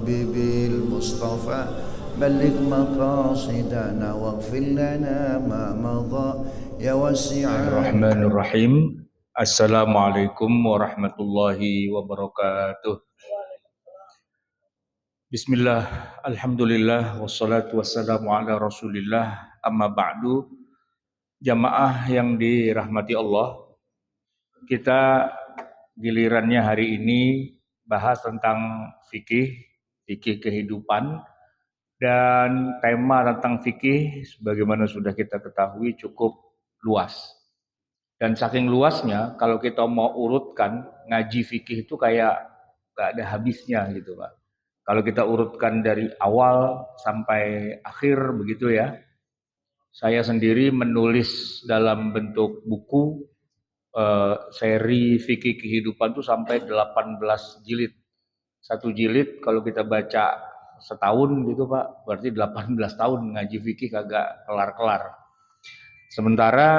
ربي بالمصطفى بلغ مقاصدنا واغفر لنا ما مضى يا واسع الرحمن الرحيم. Assalamualaikum warahmatullahi wabarakatuh. Bismillah, alhamdulillah, wassalatu wassalamu ala rasulillah, amma ba'du. Jamaah yang dirahmati Allah, kita gilirannya hari ini bahas tentang fikih kehidupan. Dan tema tentang fikih sebagaimana sudah kita ketahui cukup luas. Dan saking luasnya, kalau kita mau urutkan, ngaji fikih itu kayak gak ada habisnya gitu Pak. Kalau kita urutkan dari awal sampai akhir begitu ya. Saya sendiri menulis dalam bentuk buku, seri fikih kehidupan itu sampai 18 jilid. Satu jilid kalau kita baca setahun gitu Pak, berarti 18 tahun ngaji fikih kagak kelar-kelar. Sementara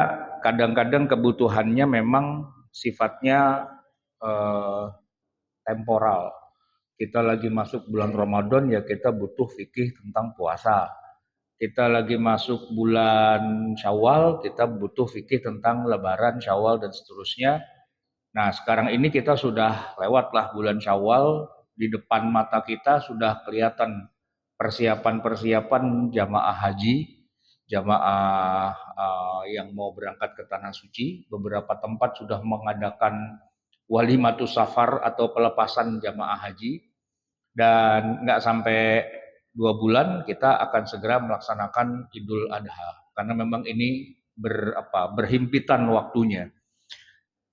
kadang-kadang kebutuhannya memang sifatnya temporal. Kita lagi masuk bulan Ramadan ya kita butuh fikih tentang puasa. Kita lagi masuk bulan Syawal, kita butuh fikih tentang Lebaran, Syawal dan seterusnya. Nah, sekarang ini kita sudah lewatlah bulan Syawal, di depan mata kita sudah kelihatan persiapan-persiapan jamaah haji, jamaah yang mau berangkat ke Tanah Suci. Beberapa tempat sudah mengadakan walimatus safar atau pelepasan jamaah haji. Dan nggak sampai 2 bulan kita akan segera melaksanakan Idul Adha. Karena memang ini berhimpitan waktunya.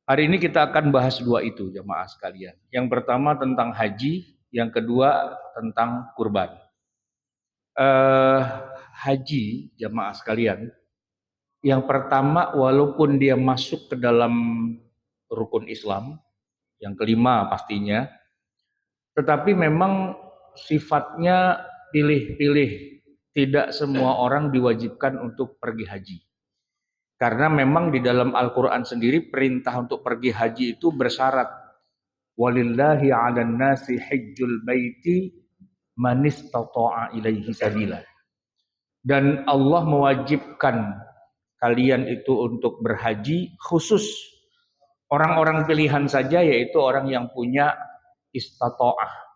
Hari ini kita akan bahas dua itu jamaah sekalian. Yang pertama tentang haji, yang kedua tentang kurban. Haji jamaah sekalian, yang pertama walaupun dia masuk ke dalam rukun Islam, yang kelima pastinya, tetapi memang sifatnya pilih-pilih. Tidak semua orang diwajibkan untuk pergi haji. Karena memang di dalam Al-Quran sendiri perintah untuk pergi haji itu bersyarat. Walillahi 'alan nasi hajjul baiti man istata'a ilaihi sabila. Dan Allah mewajibkan kalian itu untuk berhaji khusus orang-orang pilihan saja, yaitu orang yang punya istata'ah.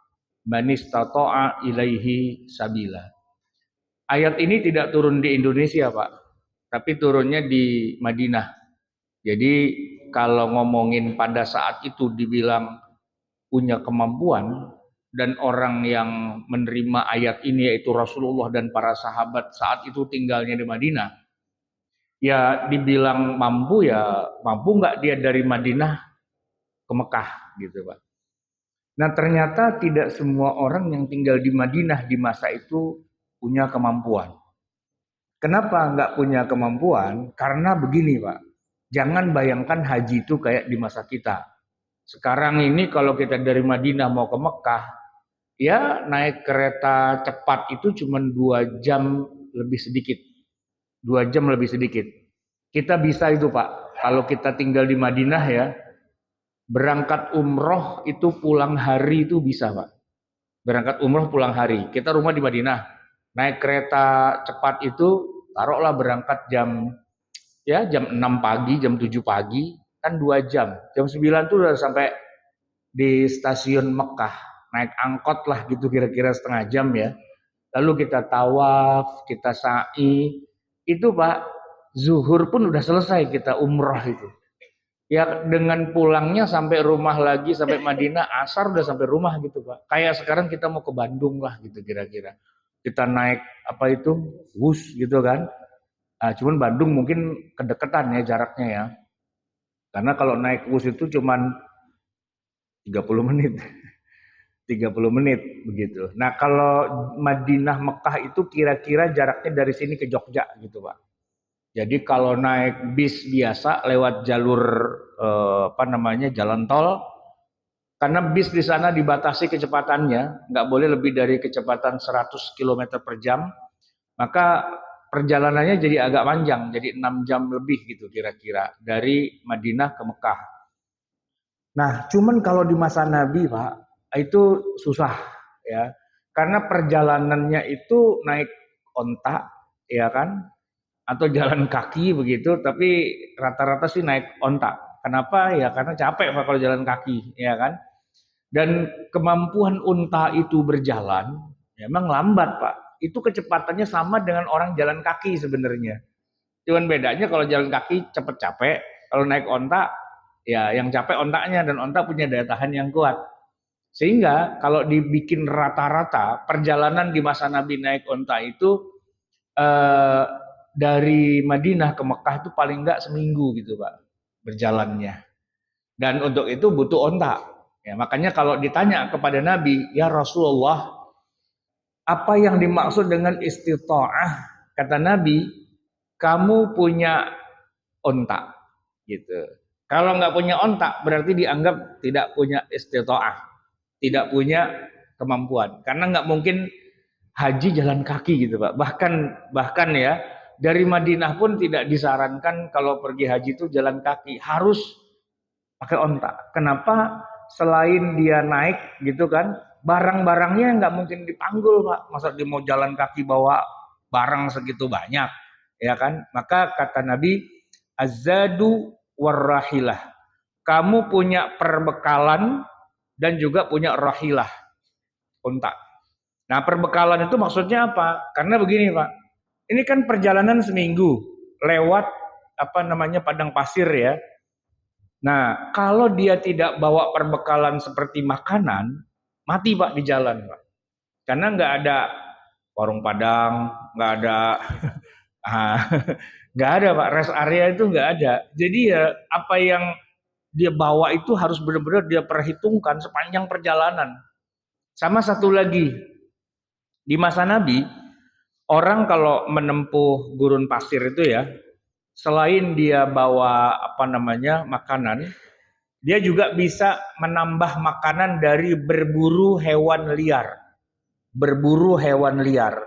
Man istata'a ilaihi sabila. Ayat ini tidak turun di Indonesia Pak, tapi turunnya di Madinah. Jadi kalau ngomongin pada saat itu dibilang punya kemampuan, dan orang yang menerima ayat ini yaitu Rasulullah dan para sahabat saat itu tinggalnya di Madinah, ya dibilang mampu ya mampu nggak dia dari Madinah ke Mekah gitu Pak. Nah ternyata tidak semua orang yang tinggal di Madinah di masa itu punya kemampuan. Kenapa nggak punya kemampuan? Karena begini Pak, jangan bayangkan haji itu kayak di masa kita. Sekarang ini kalau kita dari Madinah mau ke Mekah, ya naik kereta cepat itu cuma 2 jam lebih sedikit. 2 jam lebih sedikit. Kita bisa itu Pak, kalau kita tinggal di Madinah ya, berangkat umroh itu pulang hari itu bisa Pak. Berangkat umroh pulang hari. Kita rumah di Madinah, naik kereta cepat itu taruhlah berangkat jam 6 pagi, jam 7 pagi, kan 2 jam. Jam 9 tuh udah sampai di stasiun Mekah. Naik angkot lah gitu kira-kira setengah jam ya. Lalu kita tawaf, kita sa'i. Itu Pak, zuhur pun udah selesai kita umroh itu. Ya dengan pulangnya sampai rumah lagi, sampai Madinah, asar udah sampai rumah gitu Pak. Kayak sekarang kita mau ke Bandung lah gitu kira-kira. Kita naik bus gitu kan. Nah, cuman Bandung mungkin kedekatan ya jaraknya ya. Karena kalau naik bus itu cuman 30 menit. 30 menit begitu. Nah, kalau Madinah Mekah itu kira-kira jaraknya dari sini ke Jogja gitu, Pak. Jadi kalau naik bis biasa lewat jalur jalan tol, karena bis di sana dibatasi kecepatannya, nggak boleh lebih dari kecepatan 100 km per jam, maka perjalanannya jadi agak panjang, jadi 6 jam lebih gitu kira-kira dari Madinah ke Mekah. Nah, cuman kalau di masa Nabi Pak, itu susah ya. Karena perjalanannya itu naik onta, ya kan? Atau jalan kaki begitu, tapi rata-rata sih naik onta. Kenapa? Ya karena capek Pak kalau jalan kaki, ya kan? Dan kemampuan unta itu berjalan memang lambat Pak. Itu kecepatannya sama dengan orang jalan kaki sebenarnya. Cuman bedanya kalau jalan kaki cepet capek, kalau naik onta ya yang capek ontanya dan onta punya daya tahan yang kuat. Sehingga kalau dibikin rata-rata perjalanan di masa Nabi naik onta itu eh, dari Madinah ke Mekah itu paling enggak seminggu gitu Pak berjalannya. Dan untuk itu butuh onta. Ya, makanya kalau ditanya kepada Nabi, ya Rasulullah, apa yang dimaksud dengan istita'ah? Kata Nabi, kamu punya onta, gitu. Kalau nggak punya onta, berarti dianggap tidak punya istita'ah, tidak punya kemampuan. Karena nggak mungkin haji jalan kaki gitu Pak. Bahkan ya dari Madinah pun tidak disarankan kalau pergi haji itu jalan kaki, harus pakai onta. Kenapa? Selain dia naik gitu kan, barang-barangnya nggak mungkin dipanggul Pak. Masa dia mau jalan kaki bawa barang segitu banyak, ya kan? Maka kata Nabi, azadu warrahilah. Kamu punya perbekalan dan juga punya rahilah, onta. Nah perbekalan itu maksudnya apa? Karena begini Pak, ini kan perjalanan seminggu lewat apa namanya padang pasir ya. Nah, kalau dia tidak bawa perbekalan seperti makanan, mati Pak di jalan Pak. Karena nggak ada warung Padang, nggak ada, nggak ada Pak, rest area itu nggak ada. Jadi ya apa yang dia bawa itu harus benar-benar dia perhitungkan sepanjang perjalanan. Sama satu lagi, di masa Nabi, orang kalau menempuh gurun pasir itu ya, selain dia bawa apa namanya makanan, dia juga bisa menambah makanan dari berburu hewan liar. Berburu hewan liar.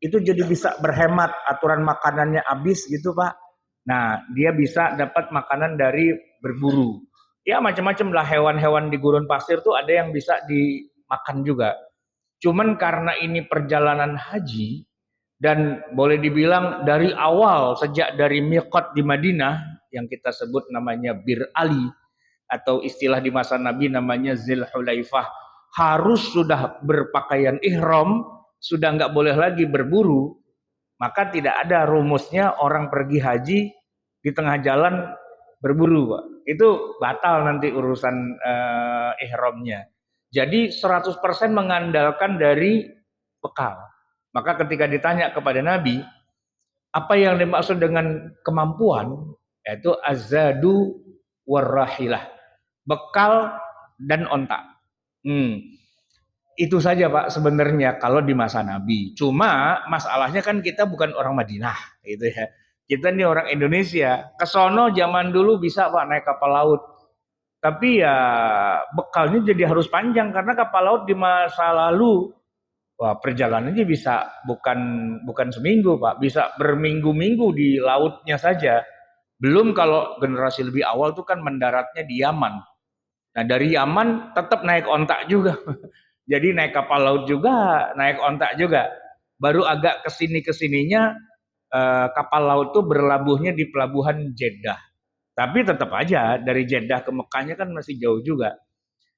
Itu jadi bisa berhemat, aturan makanannya habis gitu Pak. Nah, dia bisa dapat makanan dari berburu. Ya macam-macam lah hewan-hewan di gurun pasir tuh ada yang bisa dimakan juga. Cuman karena ini perjalanan haji, dan boleh dibilang dari awal sejak dari miqat di Madinah yang kita sebut namanya Bir Ali, atau istilah di masa Nabi namanya Zulhulaifah, harus sudah berpakaian ihram, sudah nggak boleh lagi berburu, maka tidak ada rumusnya orang pergi haji di tengah jalan berburu Pak. Itu batal nanti urusan ihramnya. Jadi 100% mengandalkan dari bekal. Maka ketika ditanya kepada Nabi, apa yang dimaksud dengan kemampuan? Yaitu azadu warrahilah, bekal dan onta. Itu saja Pak sebenarnya kalau di masa Nabi. Cuma masalahnya kan kita bukan orang Madinah gitu ya. Kita ini orang Indonesia. Kesono zaman dulu bisa Pak naik kapal laut. Tapi ya bekalnya jadi harus panjang karena kapal laut di masa lalu wah perjalanannya bisa bukan seminggu Pak, bisa berminggu-minggu di lautnya saja. Belum kalau generasi lebih awal tuh kan mendaratnya di Yaman. Nah dari Yaman tetap naik ontak juga. Jadi naik kapal laut juga, naik ontak juga. Baru agak kesininya kapal laut tuh berlabuhnya di pelabuhan Jeddah. Tapi tetap aja dari Jeddah ke Mekahnya kan masih jauh juga.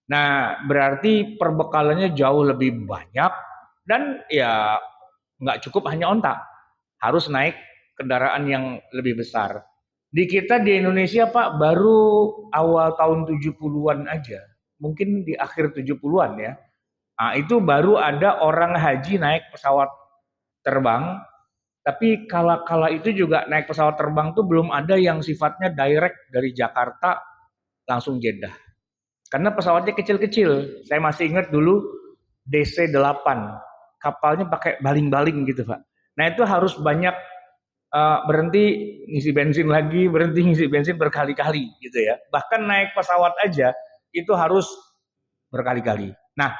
Nah berarti perbekalannya jauh lebih banyak dan ya nggak cukup hanya ontak. Harus naik kendaraan yang lebih besar. Di kita di Indonesia Pak baru awal tahun 70-an aja. Mungkin di akhir 70-an ya. Nah, itu baru ada orang haji naik pesawat terbang. Tapi kala itu juga naik pesawat terbang tuh belum ada yang sifatnya direct dari Jakarta langsung Jeddah. Karena pesawatnya kecil-kecil. Saya masih ingat dulu DC-8. Kapalnya pakai baling-baling gitu Pak. Nah itu harus banyak berhenti ngisi bensin lagi, berhenti ngisi bensin berkali-kali gitu ya. Bahkan naik pesawat aja itu harus berkali-kali. Nah,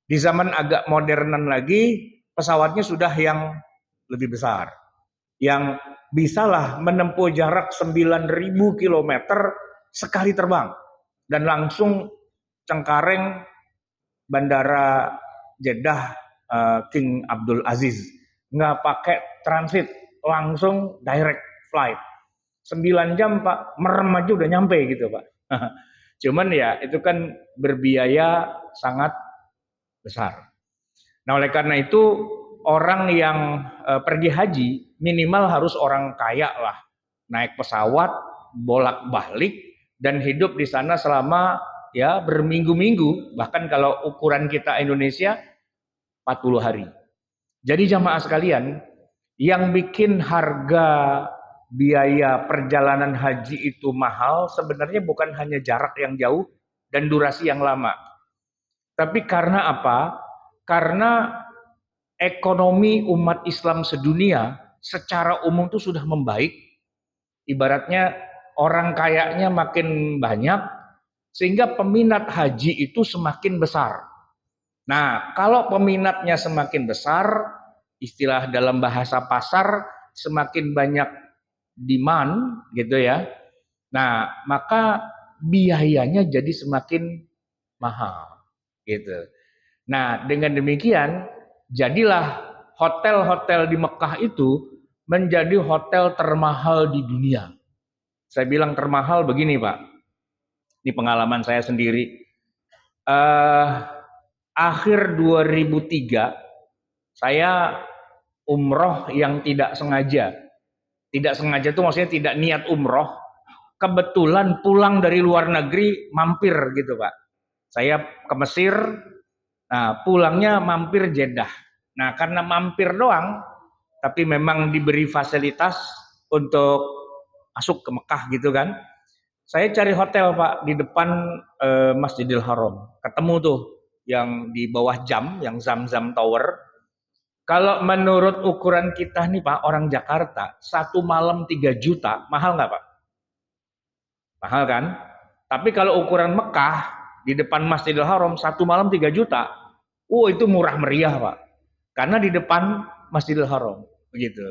di zaman agak modernan lagi, pesawatnya sudah yang lebih besar. Yang bisalah menempuh jarak 9.000 km sekali terbang. Dan langsung Cengkareng, Bandara Jeddah King Abdul Aziz, nggak pakai transit, langsung direct flight. 9 jam Pak, merem aja udah nyampe gitu Pak. Cuman ya itu kan berbiaya sangat besar. Nah oleh karena itu orang yang pergi haji minimal harus orang kaya lah, naik pesawat bolak-balik dan hidup di sana selama ya berminggu-minggu, bahkan kalau ukuran kita Indonesia 40 hari. Jadi jamaah sekalian, yang bikin harga biaya perjalanan haji itu mahal sebenarnya bukan hanya jarak yang jauh dan durasi yang lama. Tapi karena apa? Karena ekonomi umat Islam sedunia secara umum itu sudah membaik. Ibaratnya orang kayanya makin banyak sehingga peminat haji itu semakin besar. Nah, kalau peminatnya semakin besar, istilah dalam bahasa pasar semakin banyak demand gitu ya. Nah, maka biayanya jadi semakin mahal gitu. Nah, dengan demikian jadilah hotel-hotel di Mekah itu menjadi hotel termahal di dunia. Saya bilang termahal begini Pak, ini pengalaman saya sendiri. Akhir 2003 saya umroh yang tidak sengaja. Tidak sengaja itu maksudnya tidak niat umroh. Kebetulan pulang dari luar negeri mampir gitu Pak. Saya ke Mesir, nah pulangnya mampir Jeddah. Nah karena mampir doang, tapi memang diberi fasilitas untuk masuk ke Mekah gitu kan. Saya cari hotel Pak di depan Masjidil Haram. Ketemu tuh yang di bawah Jam, yang Zam-Zam Tower. Kalau menurut ukuran kita nih Pak, orang Jakarta, 1 malam 3 juta, mahal nggak Pak? Mahal kan? Tapi kalau ukuran Mekah, di depan Masjidil Haram, 1 malam 3 juta, itu murah meriah Pak. Karena di depan Masjidil Haram, begitu.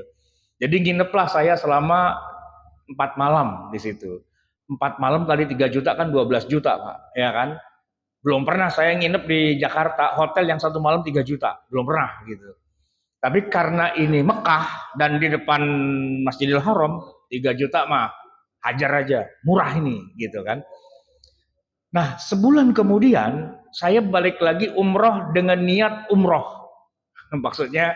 Jadi ngineplah saya selama 4 malam di situ. 4 malam kali 3 juta kan 12 juta Pak, ya kan? Belum pernah saya nginep di Jakarta hotel yang 1 malam 3 juta, belum pernah gitu. Tapi karena ini Mekah dan di depan Masjidil Haram, 3 juta mah hajar aja, murah ini gitu kan. Nah, sebulan kemudian saya balik lagi umroh dengan niat umroh. Maksudnya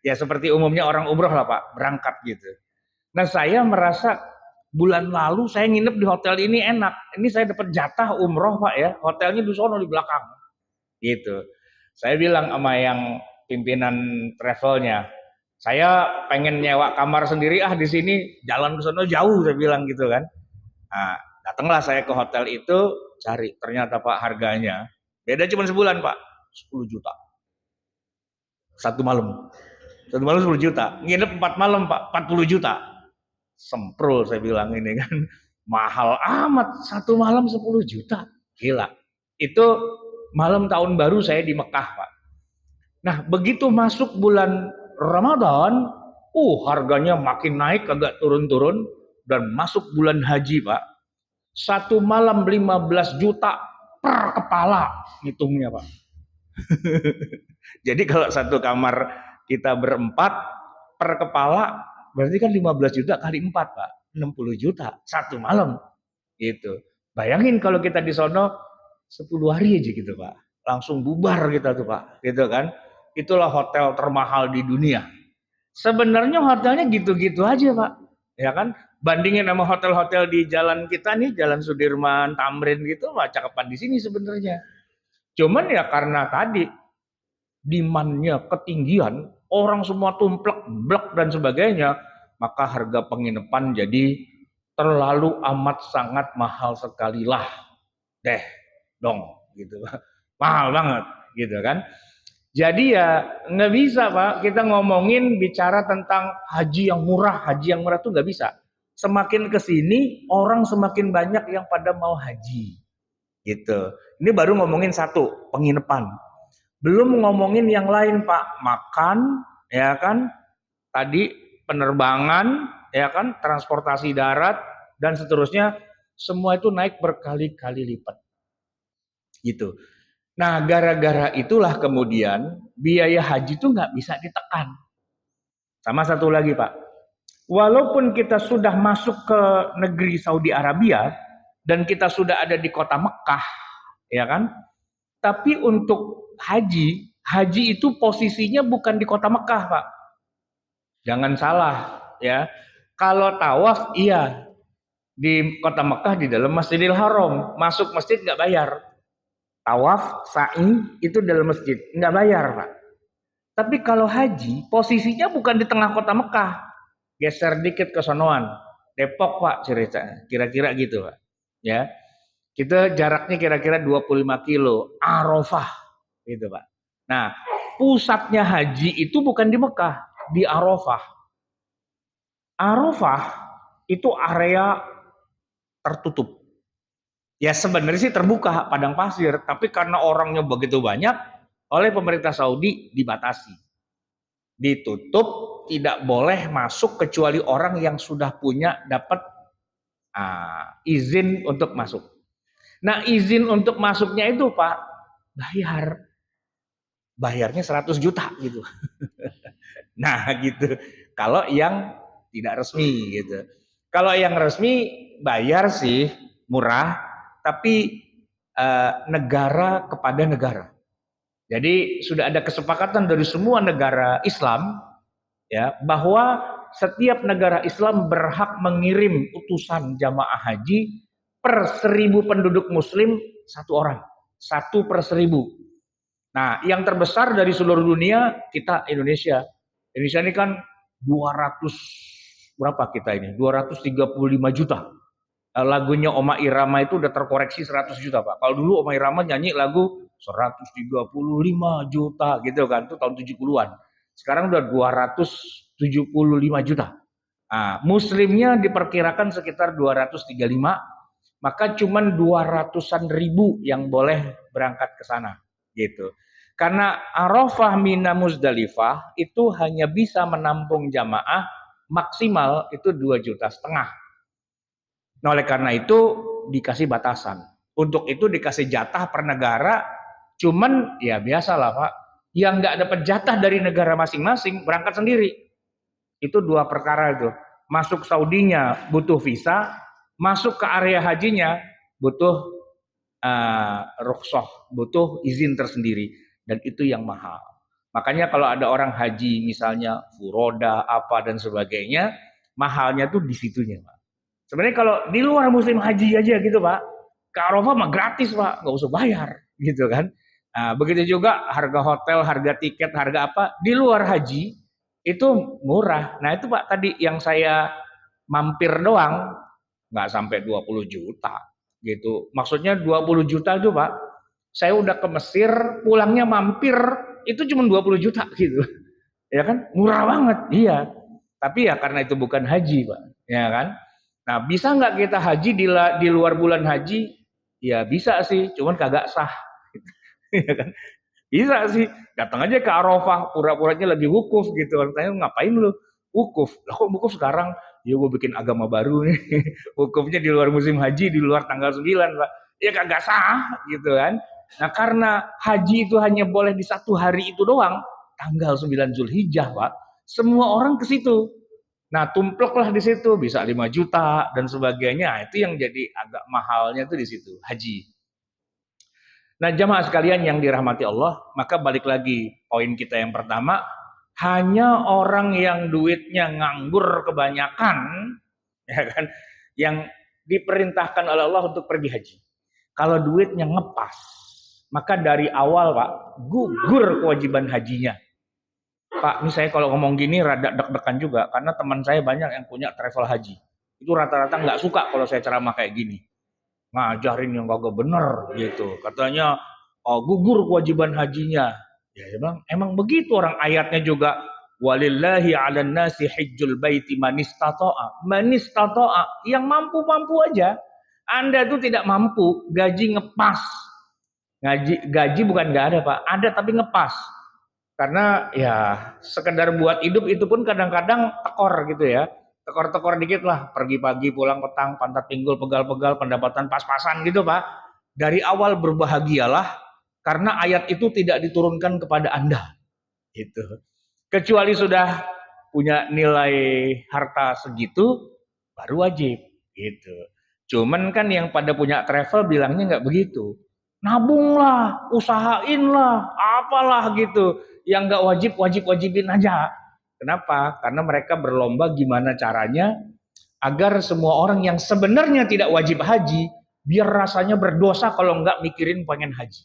ya seperti umumnya orang umroh lah Pak, berangkat gitu. Nah, saya merasa bulan lalu saya nginep di hotel ini enak. Ini saya dapat jatah umroh Pak ya. Hotelnya di sono di belakang. Gitu. Saya bilang sama yang pimpinan travelnya, saya pengen nyewa kamar sendiri di sini, jalan ke sono jauh saya bilang gitu kan. Nah, datanglah saya ke hotel itu, cari. Ternyata Pak harganya beda cuma sebulan Pak, 10 juta. 1 malam. 1 malam 10 juta. Nginep 4 malam Pak, 40 juta. Semprul saya bilang ini kan. Mahal amat, 1 malam 10 juta. Gila. Itu malam tahun baru saya di Mekah Pak. Nah begitu masuk bulan Ramadan, harganya makin naik agak turun-turun. Dan masuk bulan haji Pak. 1 malam 15 juta per kepala hitungnya Pak. Jadi kalau satu kamar kita berempat per kepala berarti kan 15 juta kali 4 Pak, 60 juta 1 malam gitu. Bayangin kalau kita di sono 10 hari aja gitu Pak, langsung bubar kita tuh Pak, gitu kan. Itulah hotel termahal di dunia. Sebenarnya hotelnya gitu-gitu aja Pak, ya kan. Bandingin sama hotel-hotel di jalan kita nih, Jalan Sudirman, Tamrin gitu, mah cakepan di sini sebenarnya. Cuman ya karena tadi demand-nya ketinggian, orang semua tumplek, blek dan sebagainya, maka harga penginapan jadi terlalu amat sangat mahal sekali lah deh dong gitu. Mahal banget gitu kan. Jadi ya nggak bisa Pak kita ngomongin bicara tentang haji yang murah tuh nggak bisa. Semakin kesini orang semakin banyak yang pada mau haji gitu. Ini baru ngomongin satu, penginapan. Belum ngomongin yang lain Pak, makan ya kan, tadi penerbangan ya kan, transportasi darat dan seterusnya, semua itu naik berkali-kali lipat gitu. Nah, gara-gara itulah kemudian biaya haji itu nggak bisa ditekan. Sama satu lagi Pak, walaupun kita sudah masuk ke negeri Saudi Arabia dan kita sudah ada di kota Mekah, ya kan? Tapi untuk haji itu posisinya bukan di kota Mekah Pak. Jangan salah ya. Kalau tawaf iya di kota Mekah di dalam Masjidil Haram, masuk masjid nggak bayar. Tawaf, sa'i itu dalam masjid, nggak bayar Pak. Tapi kalau haji, posisinya bukan di tengah kota Mekah, geser dikit ke sonoan, Depok Pak ceritanya, kira-kira gitu Pak. Ya, kita jaraknya kira-kira 25 kilo, Arafah gitu Pak. Nah, pusatnya haji itu bukan di Mekah, di Arafah. Arafah itu area tertutup. Ya sebenarnya sih terbuka padang pasir, tapi karena orangnya begitu banyak, oleh pemerintah Saudi dibatasi. Ditutup, tidak boleh masuk kecuali orang yang sudah punya dapat izin untuk masuk. Nah, izin untuk masuknya itu Pak, bayarnya 100 juta gitu. Nah, gitu. Kalau yang tidak resmi gitu. Kalau yang resmi bayar sih murah, tapi negara kepada negara. Jadi sudah ada kesepakatan dari semua negara Islam ya bahwa setiap negara Islam berhak mengirim utusan jamaah haji per 1000 penduduk muslim satu orang, 1/1000. Nah, yang terbesar dari seluruh dunia kita Indonesia. Indonesia ini kan 200 berapa kita ini? 235 juta. Lagunya Oma Irama itu udah terkoreksi 100 juta Pak. Kalau dulu Oma Irama nyanyi lagu 135 juta gitu kan, itu tahun 70-an. Sekarang udah 275 juta. Nah, muslimnya diperkirakan sekitar 235, maka cuman 200-an ribu yang boleh berangkat ke sana gitu. Karena Arafah Mina Muzdalifah itu hanya bisa menampung jamaah maksimal itu 2,5 juta. Nah, oleh karena itu dikasih batasan. Untuk itu dikasih jatah per negara, cuman ya biasalah Pak, yang nggak dapat jatah dari negara masing-masing berangkat sendiri. Itu dua perkara itu. Masuk Saudinya butuh visa, masuk ke area hajinya butuh rukhsah, butuh izin tersendiri, dan itu yang mahal. Makanya kalau ada orang haji misalnya furoda apa dan sebagainya, mahalnya tuh di situnya Pak. Sebenarnya kalau di luar musim haji aja gitu Pak, ke Arafah mah gratis Pak, nggak usah bayar gitu kan. Nah, begitu juga harga hotel, harga tiket, harga apa di luar haji itu murah. Nah itu Pak tadi yang saya mampir doang nggak sampai 20 juta gitu. Maksudnya 20 juta itu Pak, saya udah ke Mesir, pulangnya mampir itu cuma 20 juta gitu. Ya kan? Murah banget. Iya. Tapi ya karena itu bukan haji Pak, ya kan? Nah, bisa nggak kita haji di luar bulan haji? Ya bisa sih, cuman kagak sah. Ya kan? Bisa sih, datang aja ke Arafah, pura-puranya lagi wukuf gitu. Tanya ngapain lu? Wukuf. Lah kok wukuf sekarang? Ya gue bikin agama baru nih. Wukufnya di luar musim haji, di luar tanggal 9, Pak. Ya kagak sah gitu kan. Nah, karena haji itu hanya boleh di satu hari itu doang, tanggal 9 Zulhijjah, Pak. Semua orang ke situ. Nah, tumpleklah di situ, bisa 5 juta dan sebagainya. Nah, itu yang jadi agak mahalnya itu di situ, haji. Nah, jamaah sekalian yang dirahmati Allah, maka balik lagi poin kita yang pertama, hanya orang yang duitnya nganggur kebanyakan, ya kan, yang diperintahkan oleh Allah untuk pergi haji. Kalau duitnya ngepas, maka dari awal Pak, gugur kewajiban hajinya. Pak, ini saya kalau ngomong gini rada deg-degan juga, karena teman saya banyak yang punya travel haji. Itu rata-rata nggak suka kalau saya ceramah kayak gini. Ngajarin yang kagak bener gitu. Katanya gugur kewajiban hajinya. Ya emang begitu orang ayatnya juga walillahi 'alan nasi hajjul baiti man istata'a. Man istata'a yang mampu-mampu aja. Anda tuh tidak mampu, gaji ngepas. Gaji bukan nggak ada Pak, ada tapi ngepas. Karena ya sekedar buat hidup itu pun kadang-kadang tekor gitu ya. Tekor-tekor dikit lah, pergi pagi pulang petang, pantat pinggul pegal-pegal, pendapatan pas-pasan gitu Pak. Dari awal berbahagialah, karena ayat itu tidak diturunkan kepada Anda. Gitu. Kecuali sudah punya nilai harta segitu, baru wajib. Gitu. Cuman kan yang pada punya travel bilangnya nggak begitu. Nabunglah, usahainlah, apalah gitu. Yang nggak wajibin aja. Kenapa? Karena mereka berlomba gimana caranya agar semua orang yang sebenarnya tidak wajib haji, biar rasanya berdosa kalau nggak mikirin pengen haji.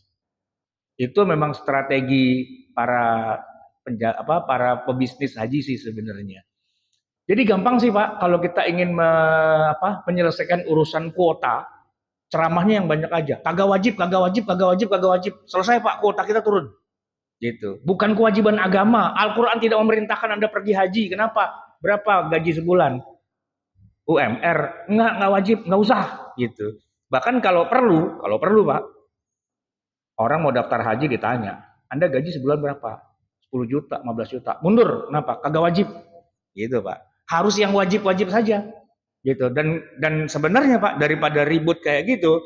Itu memang strategi para para pebisnis haji sih sebenarnya. Jadi gampang sih Pak, kalau kita ingin menyelesaikan urusan kuota, ceramahnya yang banyak aja. Kagak wajib, kagak wajib, kagak wajib, kagak wajib. Selesai Pak, kuota kita turun. Gitu. Bukan kewajiban agama. Al-Quran tidak memerintahkan Anda pergi haji. Kenapa? Berapa gaji sebulan? UMR. Enggak wajib, enggak usah. Gitu. Bahkan kalau perlu Pak, orang mau daftar haji ditanya, Anda gaji sebulan berapa? 10 juta, 15 juta. Mundur, kenapa? Kagak wajib. Gitu Pak. Harus yang wajib-wajib saja. Gitu. Dan sebenarnya Pak, daripada ribut kayak gitu,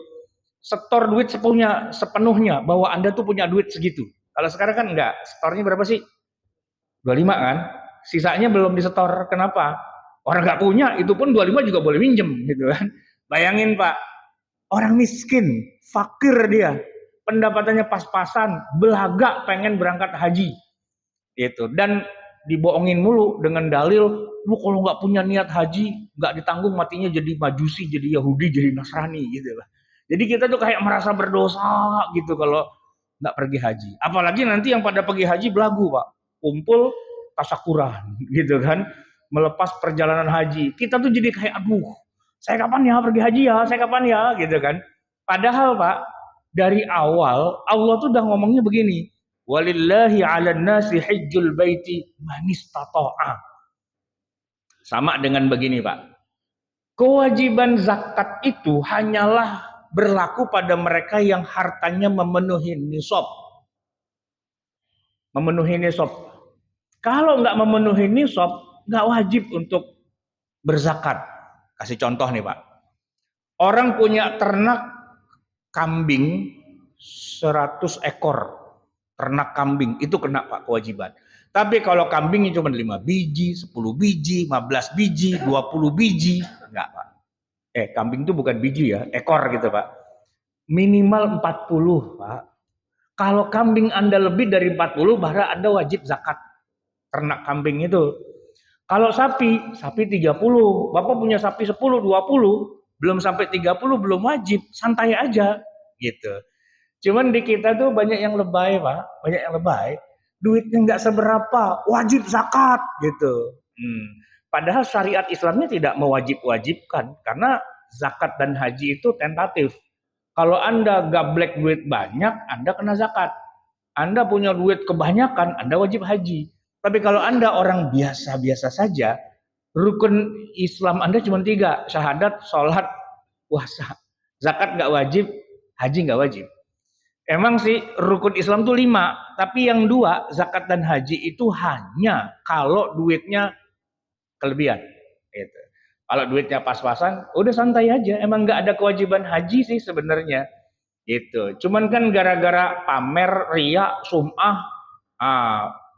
setor duit sepenuhnya bahwa Anda tuh punya duit segitu. Kalau sekarang kan enggak, setornya berapa sih? 25 kan? Sisanya belum disetor. Kenapa? Orang nggak punya, itu pun 25 juga boleh minjem gitu kan. Bayangin Pak, orang miskin, fakir dia, pendapatannya pas-pasan, belaga pengen berangkat haji. Gitu. Dan dibohongin mulu dengan dalil, lu kalau nggak punya niat haji, nggak ditanggung matinya jadi majusi, jadi Yahudi, jadi Nasrani gitu lah. Jadi kita tuh kayak merasa berdosa gitu kalau nggak pergi haji. Apalagi nanti yang pada pergi haji belagu Pak, kumpul tasakuran gitu kan, melepas perjalanan haji. Kita tuh jadi kayak aduh, saya kapan ya pergi haji ya, saya kapan ya gitu kan. Padahal Pak, dari awal Allah tuh udah ngomongnya begini, walillahi 'alan nasi hajjul baiti man istata'a. Sama dengan begini Pak, kewajiban zakat itu hanyalah berlaku pada mereka yang hartanya memenuhi nisab. Memenuhi nisab. Kalau nggak memenuhi nisab, nggak wajib untuk berzakat. Kasih contoh nih Pak. Orang punya ternak kambing 100 ekor. Ternak kambing, itu kena Pak kewajiban. Tapi kalau kambingnya cuma 5 biji, 10 biji, 15 biji, 20 biji, enggak Pak. Kambing itu bukan biji ya, ekor gitu Pak. Minimal 40 Pak. Kalau kambing Anda lebih dari 40, baru Anda wajib zakat ternak kambing itu. Kalau sapi 30. Bapak punya sapi 10, 20, belum sampai 30 belum wajib, santai aja gitu. Cuman di kita tuh banyak yang lebay Pak, banyak yang lebay. Duitnya nggak seberapa, wajib zakat gitu. Padahal syariat Islamnya tidak mewajib-wajibkan, karena zakat dan haji itu tentatif. Kalau Anda gablek duit banyak, Anda kena zakat. Anda punya duit kebanyakan, Anda wajib haji. Tapi kalau Anda orang biasa-biasa saja, rukun Islam Anda cuma 3, syahadat, sholat, puasa. Zakat nggak wajib, haji nggak wajib. Emang sih rukun Islam tuh 5, tapi yang 2, zakat dan haji itu hanya kalau duitnya kelebihan. Gitu. Kalau duitnya pas-pasan, udah santai aja. Emang nggak ada kewajiban haji sih sebenarnya. Gitu. Cuman kan gara-gara pamer, ria, sum'ah,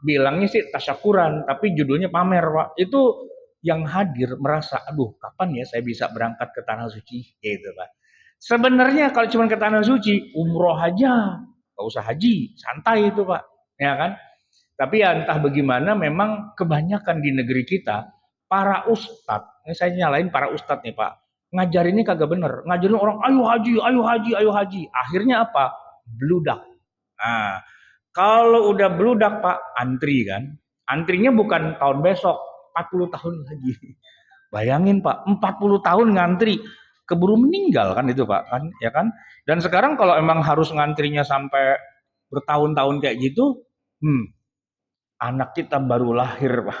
bilangnya sih tasyakuran, tapi judulnya pamer Pak. Itu yang hadir merasa, aduh kapan ya saya bisa berangkat ke Tanah Suci? Gitu Pak. Sebenarnya kalau cuma ke Tanah Suci, umroh aja, nggak usah haji, santai itu Pak, ya kan? Tapi ya entah bagaimana, memang kebanyakan di negeri kita para ustadz, ini saya nyalain para ustadz nih Pak, ngajarinnya kagak bener, ngajarin orang ayo haji, ayo haji, ayo haji. Akhirnya apa? Bludak. Nah, kalau udah bludak Pak, antri kan? Antrinya bukan tahun besok, 40 tahun lagi. Bayangin Pak, 40 tahun ngantri. Keburu meninggal kan itu Pak, kan ya kan. Dan sekarang kalau emang harus ngantrinya sampai bertahun-tahun kayak gitu, anak kita baru lahir Pak,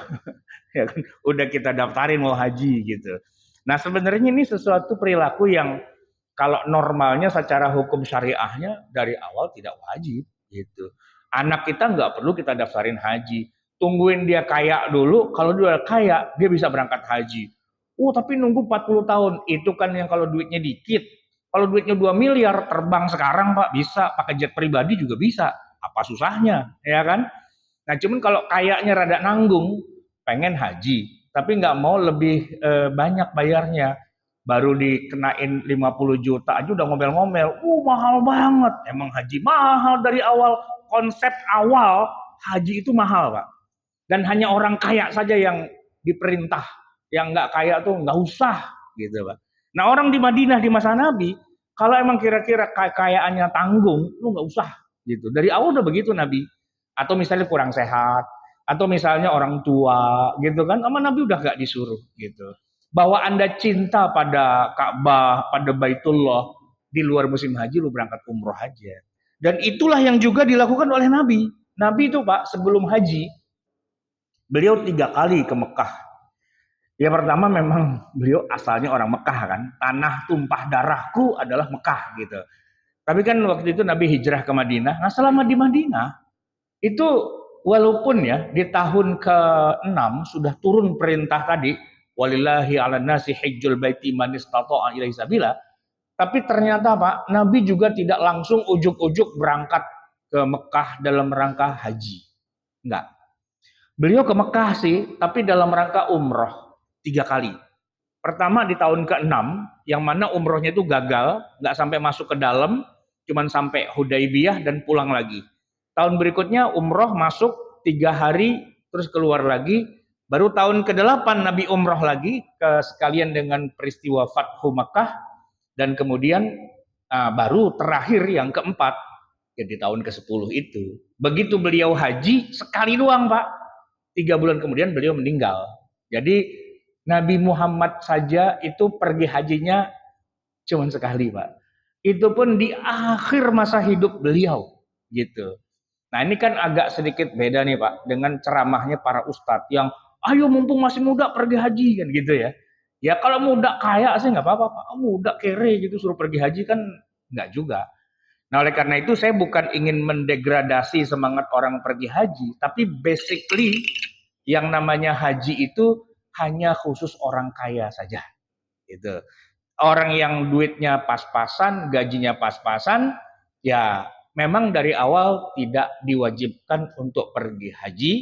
ya kan, udah kita daftarin mau haji gitu. Nah sebenarnya ini sesuatu perilaku yang kalau normalnya secara hukum syariahnya dari awal tidak wajib gitu. Anak kita nggak perlu kita daftarin haji, tungguin dia kaya dulu, kalau dia udah kaya dia bisa berangkat haji. Tapi nunggu 40 tahun, itu kan yang kalau duitnya dikit, Kalau duitnya 2 miliar, terbang sekarang Pak, bisa. Pakai jet pribadi juga bisa. Apa susahnya, ya kan? Nah, cuman kalau kayaknya rada nanggung, pengen haji, tapi nggak mau lebih banyak bayarnya. Baru dikenain 50 juta aja udah ngomel-ngomel. Mahal banget. Emang haji mahal dari awal. Konsep awal haji itu mahal, Pak. Dan hanya orang kaya saja yang diperintah. Yang nggak kaya tuh nggak usah, gitu, Pak. Nah, orang di Madinah di masa Nabi, kalau emang kira-kira kekayaannya tanggung, lu nggak usah, gitu. Dari awal udah begitu Nabi. Atau misalnya kurang sehat, atau misalnya orang tua, gitu kan, sama Nabi udah gak disuruh, gitu. Bahwa Anda cinta pada Ka'bah, pada Baitullah, di luar musim haji, lu berangkat umroh aja. Dan itulah yang juga dilakukan oleh Nabi. Nabi itu Pak, sebelum haji, beliau 3 kali ke Mekah. Yang pertama memang beliau asalnya orang Mekah kan, tanah tumpah darahku adalah Mekah gitu. Tapi kan waktu itu Nabi hijrah ke Madinah. Nah selama di Madinah, itu walaupun ya di tahun ke-6 sudah turun perintah tadi, walillahi 'alan nasi hajjul baiti man istata'a ilaihi sabila, tapi ternyata Pak, Nabi juga tidak langsung ujuk-ujuk berangkat ke Mekah dalam rangka haji. Enggak. Beliau ke Mekah sih, tapi dalam rangka umroh 3 kali. Pertama di tahun ke-6, yang mana umrohnya itu gagal, nggak sampai masuk ke dalam, cuman sampai Hudaibiyah dan pulang lagi. Tahun berikutnya umroh masuk 3 hari, terus keluar lagi. Baru tahun ke-8 Nabi umroh lagi, sekalian dengan peristiwa Fathu Makkah, dan kemudian baru terakhir yang keempat, ya di tahun ke-10 itu. Begitu beliau haji, sekali doang Pak. 3 bulan kemudian beliau meninggal. Jadi Nabi Muhammad saja itu pergi hajinya cuma sekali Pak. Itu pun di akhir masa hidup beliau gitu. Nah ini kan agak sedikit beda nih Pak dengan ceramahnya para ustadz yang ayo mumpung masih muda pergi haji kan gitu ya. Ya kalau muda kaya sih nggak apa-apa Pak. Muda kere gitu suruh pergi haji kan nggak juga. Nah oleh karena itu saya bukan ingin mendegradasi semangat orang pergi haji, tapi basically yang namanya haji itu hanya khusus orang kaya saja. Gitu. Orang yang duitnya pas-pasan, gajinya pas-pasan, ya memang dari awal tidak diwajibkan untuk pergi haji.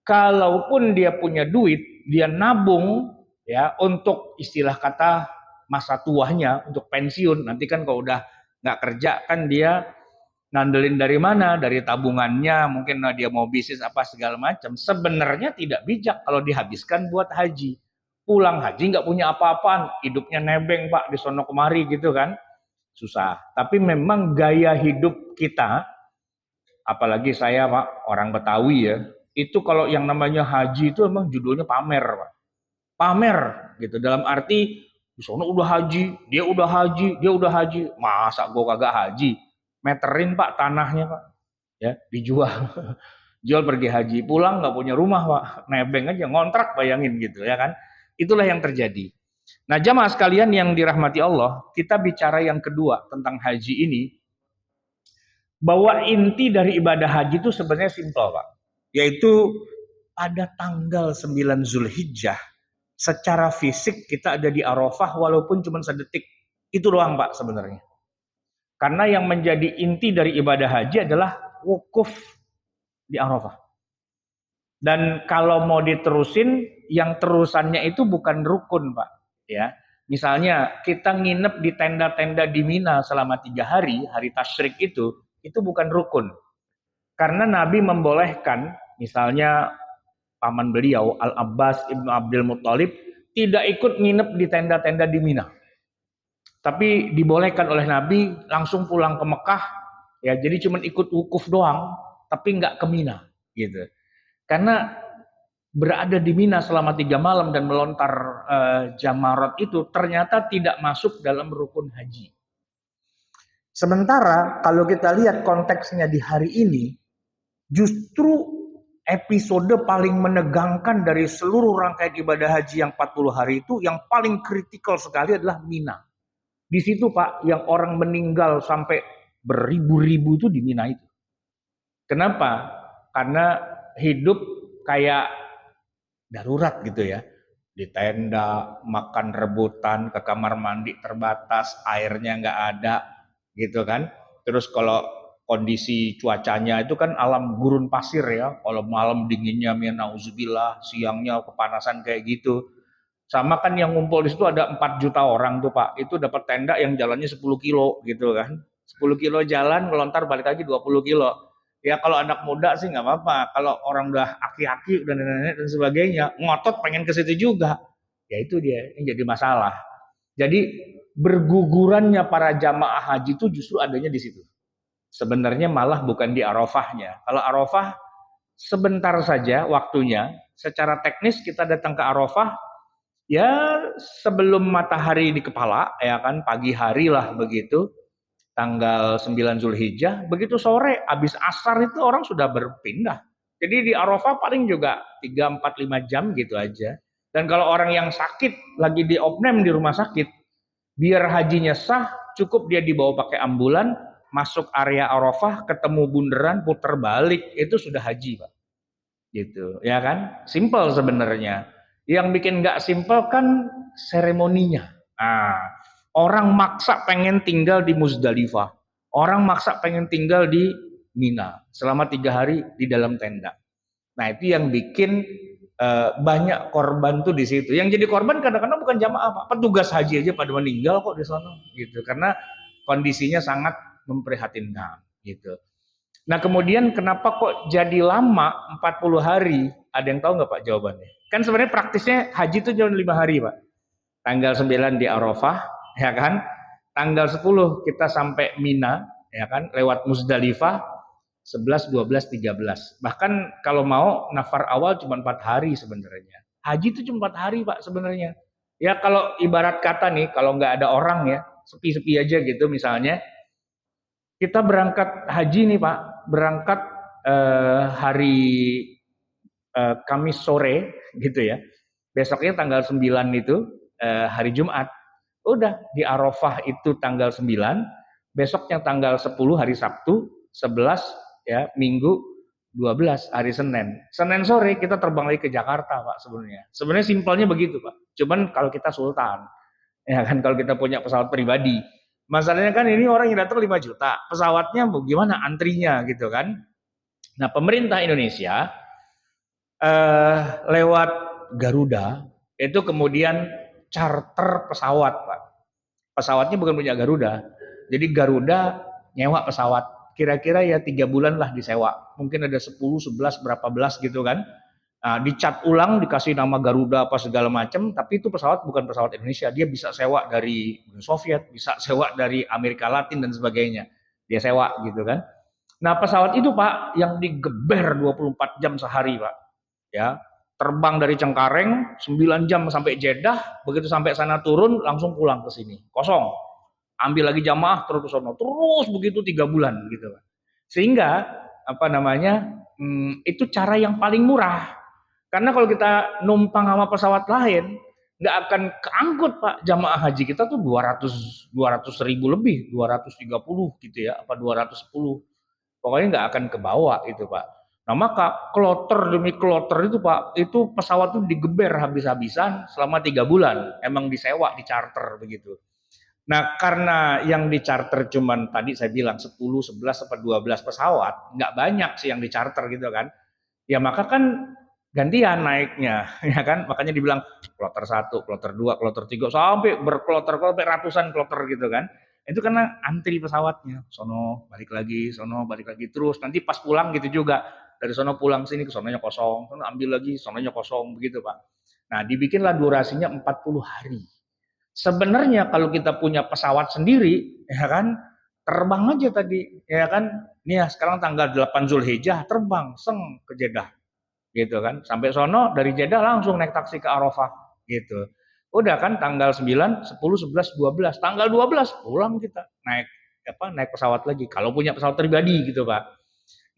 Kalaupun dia punya duit, dia nabung ya untuk istilah kata masa tuanya untuk pensiun. Nanti kan kalau udah nggak kerja kan dia ngandelin dari mana? Dari tabungannya, mungkin dia mau bisnis apa segala macam. Sebenarnya tidak bijak kalau dihabiskan buat haji. Pulang haji nggak punya apa-apaan, hidupnya nebeng Pak di sono kemari gitu kan. Susah. Tapi memang gaya hidup kita, apalagi saya Pak, orang Betawi ya, itu kalau yang namanya haji itu emang judulnya pamer Pak. Pamer gitu, dalam arti di sono udah haji, dia udah haji, dia udah haji. Masa gua kagak haji? Meterin Pak tanahnya Pak, ya dijual. Jual pergi haji, pulang nggak punya rumah Pak, nebeng aja ngontrak bayangin gitu ya kan. Itulah yang terjadi. Nah jamaah sekalian yang dirahmati Allah, kita bicara yang kedua tentang haji ini, bahwa inti dari ibadah haji itu sebenarnya simpel Pak, yaitu pada tanggal 9 Zulhijjah, secara fisik kita ada di Arafah walaupun cuma sedetik, itu doang Pak sebenarnya. Karena yang menjadi inti dari ibadah haji adalah wukuf di Arafah. Dan kalau mau diterusin, yang terusannya itu bukan rukun, Pak. Ya, misalnya kita nginep di tenda-tenda di Mina selama 3 hari, hari tasyrik itu bukan rukun. Karena Nabi membolehkan, misalnya paman beliau Al-Abbas Ibnu Abdul Muttalib tidak ikut nginep di tenda-tenda di Mina. Tapi dibolehkan oleh Nabi langsung pulang ke Mekah, ya jadi cuma ikut wukuf doang, tapi nggak ke Mina, gitu. Karena berada di Mina selama 3 malam dan melontar jamarat itu ternyata tidak masuk dalam rukun haji. Sementara kalau kita lihat konteksnya di hari ini, justru episode paling menegangkan dari seluruh rangkaian ibadah haji yang 40 hari itu, yang paling kritikal sekali adalah Mina. Di situ Pak, yang orang meninggal sampai beribu-ribu itu di Mina itu. Kenapa? Karena hidup kayak darurat gitu ya. di tenda, makan rebutan, ke kamar mandi terbatas, airnya nggak ada, gitu kan. Terus kalau kondisi cuacanya itu kan alam gurun pasir ya, kalau malam dinginnya nauzubillah, siangnya kepanasan kayak gitu. Sama kan yang ngumpul di situ ada 4 juta orang tuh Pak, itu dapat tenda yang jalannya 10 kilo gitu kan. 10 kilo jalan, ngelontar balik lagi 20 kilo. Ya kalau anak muda sih nggak apa-apa, kalau orang udah aki-aki, udah nenek-nenek dan sebagainya, ngotot pengen ke situ juga. Ya itu dia yang jadi masalah. Jadi bergugurannya para jamaah haji itu justru adanya di situ. Sebenarnya malah bukan di Arafahnya. Kalau Arafah sebentar saja waktunya, secara teknis kita datang ke Arafah ya sebelum matahari di kepala, ya kan, pagi hari lah begitu, tanggal 9 Zulhijjah, begitu sore habis asar itu orang sudah berpindah. Jadi di Arafah paling juga 3, 4, 5 jam gitu aja. Dan kalau orang yang sakit lagi di opname di rumah sakit, biar hajinya sah, cukup dia dibawa pakai ambulan, masuk area Arafah, ketemu bundaran, putar balik, itu sudah haji, Pak. Gitu, ya kan? Simple sebenarnya. Yang bikin nggak simple kan seremoninya. Nah, orang maksa pengen tinggal di Muzdalifah. Orang maksa pengen tinggal di Mina selama 3 hari di dalam tenda. Nah itu yang bikin banyak korban tuh di situ. Yang jadi korban kadang-kadang bukan jamaah, Pak. Petugas haji aja pada meninggal kok di sana, gitu. Karena kondisinya sangat memprihatinkan, gitu. Nah kemudian kenapa kok jadi lama 40 hari? Ada yang tahu nggak Pak jawabannya? Kan sebenarnya praktisnya haji itu cuma 5 hari Pak. Tanggal 9 di Arafah, ya kan? Tanggal 10 kita sampai Mina, ya kan? Lewat Muzdalifah, 11, 12, 13. Bahkan kalau mau nafar awal cuma 4 hari sebenarnya. Haji itu cuma 4 hari Pak sebenarnya. Ya kalau ibarat kata nih, kalau nggak ada orang ya, sepi-sepi aja gitu misalnya, kita berangkat haji nih Pak, berangkat hari Kamis sore gitu ya. Besoknya tanggal 9 itu hari Jumat. Udah di Arafah itu tanggal 9, besoknya tanggal 10 hari Sabtu, 11 ya Minggu, 12 hari Senin. Senin sore kita terbang lagi ke Jakarta Pak sebenarnya. Sebenarnya simpelnya begitu Pak. Cuman kalau kita sultan, ya kan kalau kita punya pesawat pribadi. Masalahnya kan ini orang yang datang 5 juta, pesawatnya gimana antrinya gitu kan. Nah pemerintah Indonesia lewat Garuda itu kemudian charter pesawat Pak. Pesawatnya bukan punya Garuda, jadi Garuda nyewa pesawat. Kira-kira ya 3 bulan lah disewa. Mungkin ada 10, 11, berapa belas gitu kan. Nah, dicat ulang, dikasih nama Garuda apa segala macam, tapi itu pesawat bukan pesawat Indonesia. Dia bisa sewa dari Uni Soviet, bisa sewa dari Amerika Latin dan sebagainya. Dia sewa gitu kan. Nah, pesawat itu Pak yang digeber 24 jam sehari Pak. Ya, terbang dari Cengkareng 9 jam sampai Jeddah, begitu sampai sana turun langsung pulang ke sini. Kosong. Ambil lagi jamaah terus ke sono. Terus begitu 3 bulan gitu. Sehingga apa namanya? Itu cara yang paling murah. Karena kalau kita numpang sama pesawat lain, nggak akan keangkut Pak. Jamaah haji kita tuh 200 ribu lebih, 230 gitu ya, apa 210. Pokoknya nggak akan kebawa itu Pak. Nah maka kloter demi kloter itu Pak, itu pesawat tuh digeber habis-habisan selama 3 bulan. Emang disewa, dicarter begitu. Nah karena yang dicarter cuman tadi saya bilang 10, 11, sampai 12 pesawat, nggak banyak sih yang dicarter gitu kan. Ya maka kan gantian naiknya, ya kan? Makanya dibilang kloter 1, kloter 2, kloter 3, sampai berkloter-kloter, ratusan kloter gitu kan. Itu karena antri pesawatnya, sono balik lagi terus. Nanti pas pulang gitu juga, dari sono pulang sini ke sononya kosong, sono ambil lagi, sononya kosong begitu Pak. Nah dibikinlah durasinya 40 hari. Sebenarnya kalau kita punya pesawat sendiri, ya kan, terbang aja tadi, ya kan. Nih ya sekarang tanggal 8 Zulhijjah terbang seng ke Jeddah gitu kan. Sampai sono dari Jeddah langsung naik taksi ke Arafah gitu. Udah kan tanggal 9, 10, 11, 12. Tanggal 12 pulang kita naik pesawat lagi. Kalau punya pesawat pribadi gitu, Pak.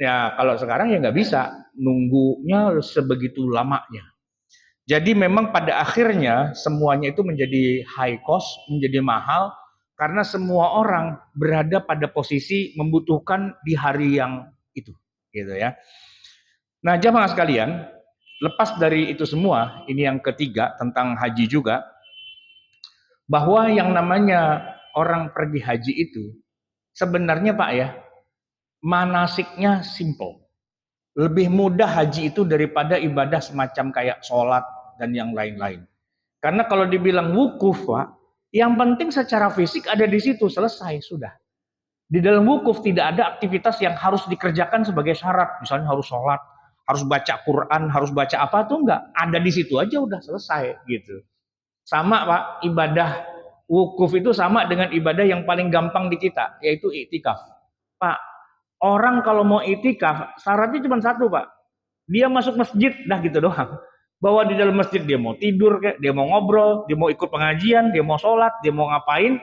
Ya, kalau sekarang ya nggak bisa, nunggunya sebegitu lamanya. Jadi memang pada akhirnya semuanya itu menjadi high cost, menjadi mahal karena semua orang berada pada posisi membutuhkan di hari yang itu, gitu ya. Nah, jamaah sekalian, lepas dari itu semua, ini yang ketiga tentang haji juga, bahwa yang namanya orang pergi haji itu sebenarnya Pak ya, manasiknya simple. Lebih mudah haji itu daripada ibadah semacam kayak sholat dan yang lain-lain. Karena kalau dibilang wukuf Pak, yang penting secara fisik ada di situ, selesai, sudah. Di dalam wukuf tidak ada aktivitas yang harus dikerjakan sebagai syarat. Misalnya harus sholat, harus baca Quran, harus baca apa tuh enggak. Ada di situ aja udah selesai gitu. Sama Pak, ibadah wukuf itu sama dengan ibadah yang paling gampang di kita, yaitu iktikaf. Pak, orang kalau mau iktikaf, syaratnya cuma satu Pak. Dia masuk masjid, dah gitu doang. Bahwa di dalam masjid dia mau tidur, dia mau ngobrol, dia mau ikut pengajian, dia mau sholat, dia mau ngapain.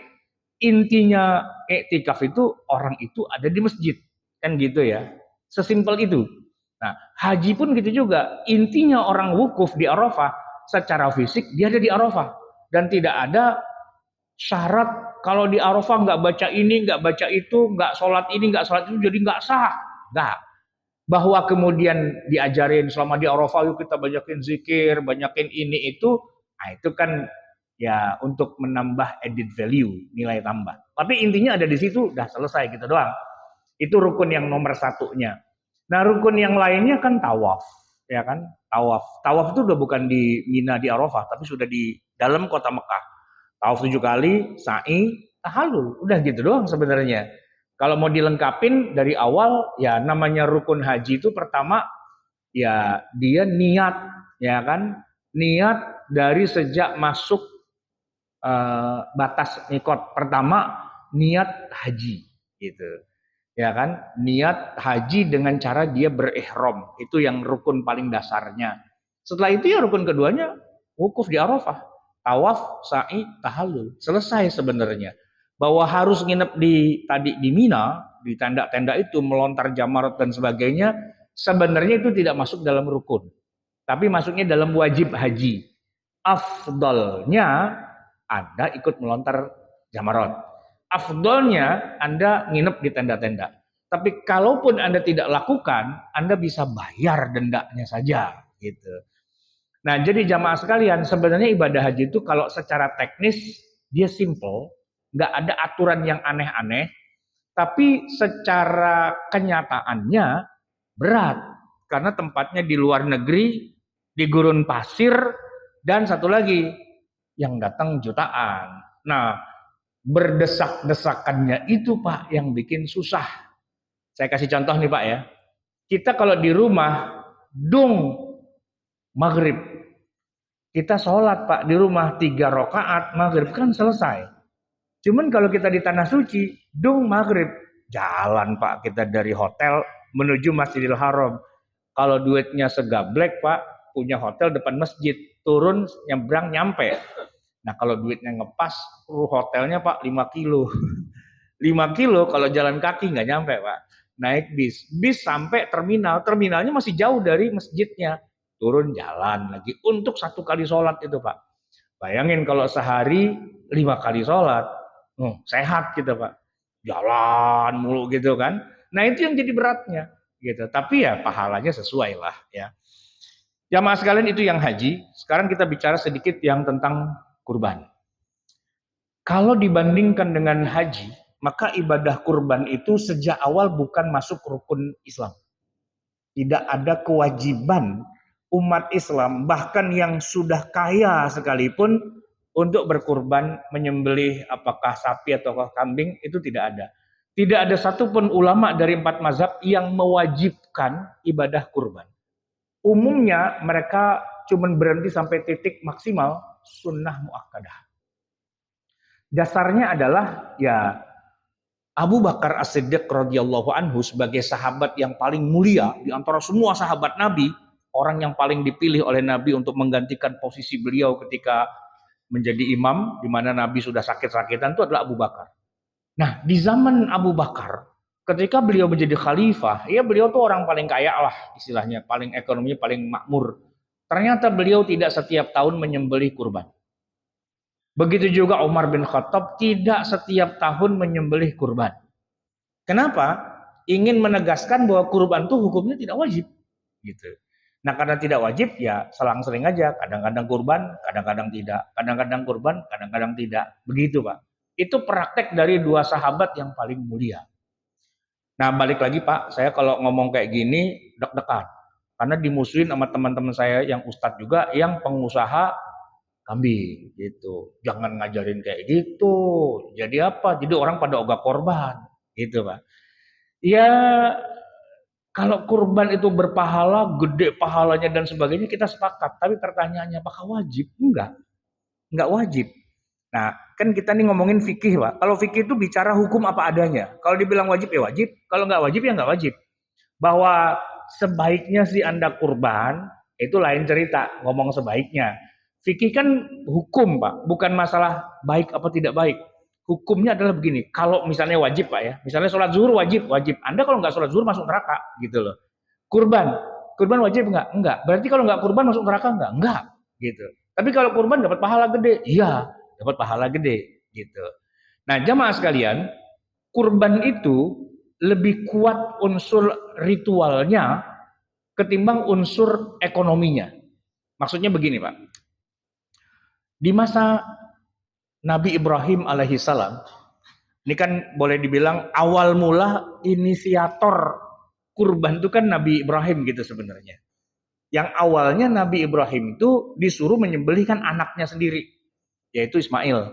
Intinya iktikaf itu orang itu ada di masjid. Kan gitu ya. Sesimpel itu. Nah, haji pun gitu juga. Intinya orang wukuf di Arafah, secara fisik dia ada di Arafah. Dan tidak ada syarat kalau di Arafah nggak baca ini, nggak baca itu, nggak sholat ini, nggak sholat itu, jadi nggak sah. Nggak. Bahwa kemudian diajarin selama di Arafah yuk kita banyakin zikir, banyakin ini itu, nah itu kan ya untuk menambah added value, nilai tambah. Tapi intinya ada di situ, udah selesai gitu doang. Itu rukun yang nomor satunya. Nah rukun yang lainnya kan tawaf, ya kan? Tawaf. Tawaf itu udah bukan di Mina di Arafah, tapi sudah di dalam kota Mekah. Tawaf 7 kali, sa'i, tahallul, udah gitu doang sebenarnya. Kalau mau dilengkapin dari awal, ya namanya rukun haji itu pertama, ya dia niat, ya kan? Niat dari sejak masuk batas mikot. Pertama, niat haji, gitu. Ya kan? Niat haji dengan cara dia berihram. Itu yang rukun paling dasarnya. Setelah itu ya rukun keduanya, wukuf di Arafah. Tawaf, sa'i, tahallul. Selesai sebenarnya. Bahwa harus nginep di Mina, di tenda-tenda itu, melontar jamarat dan sebagainya, sebenarnya itu tidak masuk dalam rukun. Tapi masuknya dalam wajib haji. Afdalnya Anda ikut melontar jamarat. Afdalnya Anda nginep di tenda-tenda. Tapi kalaupun Anda tidak lakukan, Anda bisa bayar dendanya saja, gitu. Nah, jadi jamaah sekalian, sebenarnya ibadah haji itu kalau secara teknis dia simple, nggak ada aturan yang aneh-aneh, tapi secara kenyataannya berat karena tempatnya di luar negeri, di gurun pasir, dan satu lagi yang datang jutaan. Nah, berdesak-desakannya itu Pak yang bikin susah. Saya kasih contoh nih Pak ya. Kita kalau di rumah, dung maghrib. Kita sholat Pak di rumah 3 rakaat maghrib kan selesai. Cuman kalau kita di tanah suci, dung maghrib. Jalan Pak kita dari hotel menuju Masjidil Haram. Kalau duitnya segablek Pak, punya hotel depan masjid. Turun, nyebrang, nyampe. Nah kalau duitnya ngepas, hotelnya Pak 5 kilo. 5 kilo kalau jalan kaki nggak nyampe Pak. Naik bis. Bis sampai terminal. Terminalnya masih jauh dari masjidnya. Turun jalan lagi untuk 1 kali sholat itu Pak. Bayangin kalau sehari 5 kali sholat. Sehat kita Pak. Jalan mulu gitu kan. Nah itu yang jadi beratnya. Gitu. Tapi ya pahalanya sesuai lah ya. Jamaah sekalian itu yang haji. Sekarang kita bicara sedikit yang tentang kurban. Kalau dibandingkan dengan haji, maka ibadah kurban itu sejak awal bukan masuk rukun Islam. Tidak ada kewajiban umat Islam, bahkan yang sudah kaya sekalipun, untuk berkurban, menyembelih apakah sapi atau kambing, itu tidak ada. Tidak ada satupun ulama dari 4 mazhab yang mewajibkan ibadah kurban. Umumnya mereka cuma berhenti sampai titik maksimal sunnah muakkadah. Dasarnya adalah ya Abu Bakar As-Siddiq radhiyallahu anhu sebagai sahabat yang paling mulia di antara semua sahabat Nabi, orang yang paling dipilih oleh Nabi untuk menggantikan posisi beliau ketika menjadi imam, di mana Nabi sudah sakit-sakitan, itu adalah Abu Bakar. Nah, di zaman Abu Bakar, ketika beliau menjadi khalifah, ya beliau tuh orang paling kaya lah istilahnya, paling ekonominya paling makmur. Ternyata beliau tidak setiap tahun menyembelih kurban. Begitu juga Umar bin Khattab tidak setiap tahun menyembelih kurban. Kenapa? Ingin menegaskan bahwa kurban itu hukumnya tidak wajib. Gitu. Nah karena tidak wajib ya selang-seling aja, kadang-kadang kurban, kadang-kadang tidak, kadang-kadang kurban, kadang-kadang tidak, begitu Pak. Itu praktek dari dua sahabat yang paling mulia. Nah balik lagi Pak, saya kalau ngomong kayak gini deg-degan. Karena dimusuhin sama teman-teman saya yang ustadz juga, yang pengusaha kambing gitu. Jangan ngajarin kayak gitu. Jadi apa? Jadi orang pada ogah korban, gitu Pak. Ya kalau kurban itu berpahala, gede pahalanya dan sebagainya kita sepakat. Tapi pertanyaannya apakah wajib? Enggak wajib. Nah, kan kita nih ngomongin fikih, Pak. Kalau fikih itu bicara hukum apa adanya. Kalau dibilang wajib ya wajib, kalau nggak wajib ya nggak wajib. Bahwa sebaiknya sih Anda kurban, itu lain cerita, ngomong sebaiknya. Fikih kan hukum, Pak, bukan masalah baik apa tidak baik. Hukumnya adalah begini, kalau misalnya wajib, Pak ya, misalnya sholat zuhur wajib, wajib. Anda kalau nggak sholat zuhur masuk neraka, gitu loh. Kurban, kurban wajib nggak? Enggak. Berarti kalau nggak kurban masuk neraka nggak? Enggak, gitu. Tapi kalau kurban dapat pahala gede, iya, dapat pahala gede, gitu. Nah, jamaah sekalian, kurban itu lebih kuat unsur ritualnya ketimbang unsur ekonominya. Maksudnya begini, Pak. Di masa Nabi Ibrahim alaihissalam, ini kan boleh dibilang awal mula inisiator kurban itu kan Nabi Ibrahim gitu sebenarnya. Yang awalnya Nabi Ibrahim itu disuruh menyembelihkan anaknya sendiri, yaitu Ismail.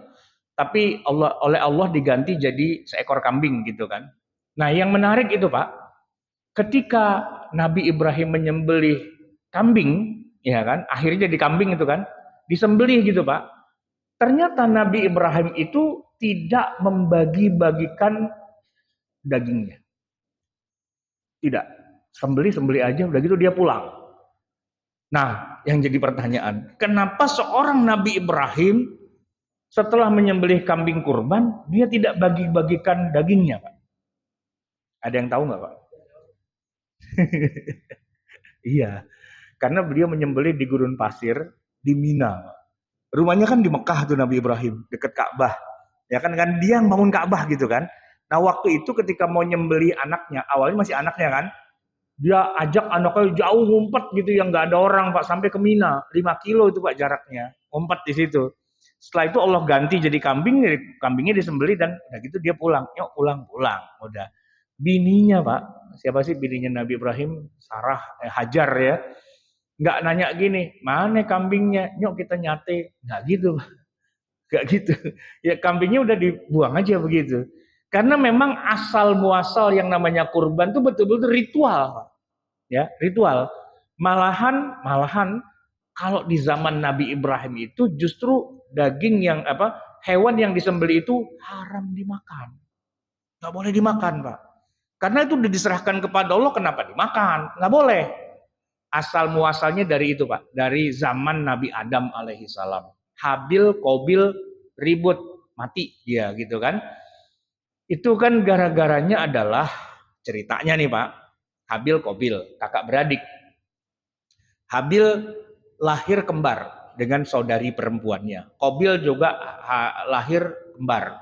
Tapi oleh Allah diganti jadi seekor kambing gitu kan. Nah yang menarik itu Pak, ketika Nabi Ibrahim menyembelih kambing, ya kan, akhirnya jadi kambing itu kan, disembelih gitu Pak. Ternyata Nabi Ibrahim itu tidak membagi-bagikan dagingnya. Tidak. Sembelih aja, udah gitu dia pulang. Nah, yang jadi pertanyaan, kenapa seorang Nabi Ibrahim setelah menyembelih kambing kurban, dia tidak bagi-bagikan dagingnya, Pak? Ada yang tahu nggak, Pak? Iya, karena beliau menyembelih di gurun pasir di Mina. Rumahnya kan di Mekah tuh Nabi Ibrahim, dekat Ka'bah. Ya kan dia yang bangun Ka'bah gitu kan. Nah, waktu itu ketika mau nyembelih anaknya, awalnya masih anaknya kan, dia ajak anaknya jauh ngumpet gitu yang nggak ada orang Pak, sampai ke Mina, 5 kilo itu Pak jaraknya, ngumpet di situ. Setelah itu Allah ganti jadi kambing, kambingnya disembelih dan udah gitu dia pulang. Yuk pulang, udah. Bininya Pak, siapa sih bininya Nabi Ibrahim? Sarah, Hajar ya. Nggak nanya gini, mana kambingnya? Yuk kita nyate. Nggak gitu Pak. Nggak gitu. Ya kambingnya udah dibuang aja begitu. Karena memang asal muasal yang namanya kurban itu betul-betul ritual Pak. Ya, ritual. Malahan kalau di zaman Nabi Ibrahim itu justru daging yang hewan yang disembelih itu haram dimakan. Nggak boleh dimakan, Pak. Karena itu udah diserahkan kepada Allah, kenapa dimakan? Nggak boleh. Asal muasalnya dari itu, Pak. Dari zaman Nabi Adam alaihi salam. Habil, Qabil, ribut, mati dia gitu kan. Itu kan gara-garanya adalah ceritanya nih, Pak. Habil, Qabil, kakak beradik. Habil lahir kembar dengan saudari perempuannya. Qabil juga lahir kembar.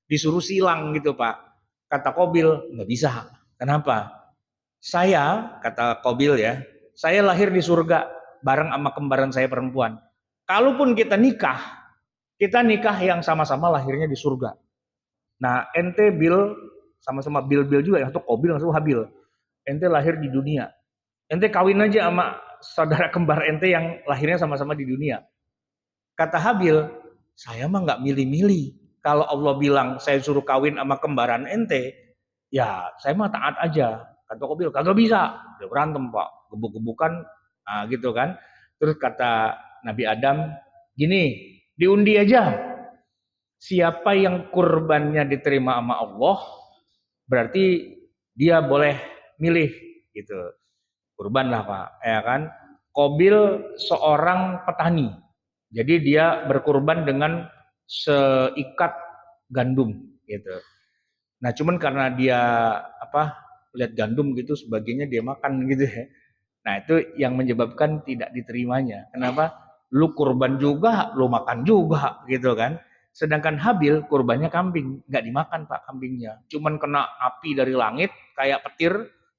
Disuruh silang gitu Pak. Kata Qabil, nggak bisa. Kenapa? Saya, kata Qabil ya, saya lahir di surga bareng sama kembaran saya perempuan. Kalaupun kita nikah yang sama-sama lahirnya di surga. Nah, ente Bil, sama-sama Bil juga, yang satu Qabil, yang satu Habil. Ente lahir di dunia. Ente kawin aja sama saudara kembar ente yang lahirnya sama-sama di dunia. Kata Habil, saya mah nggak milih-milih. Kalau Allah bilang saya suruh kawin sama kembaran ente, ya saya mah taat aja. Kata Qabil, kagak bisa. Dia berantem Pak, gebuk-gebukan, nah, gitu kan. Terus kata Nabi Adam, gini, diundi aja. Siapa yang kurbannya diterima sama Allah, berarti dia boleh milih gitu. Kurban lah Pak, ya kan. Qabil seorang petani, jadi dia berkurban dengan seikat gandum gitu. Nah cuman karena dia lihat gandum gitu sebagainya dia makan gitu ya. Nah itu yang menyebabkan tidak diterimanya. Kenapa? Lu kurban juga, lu makan juga gitu kan. Sedangkan Habil kurbannya kambing, nggak dimakan Pak kambingnya. Cuman kena api dari langit kayak petir,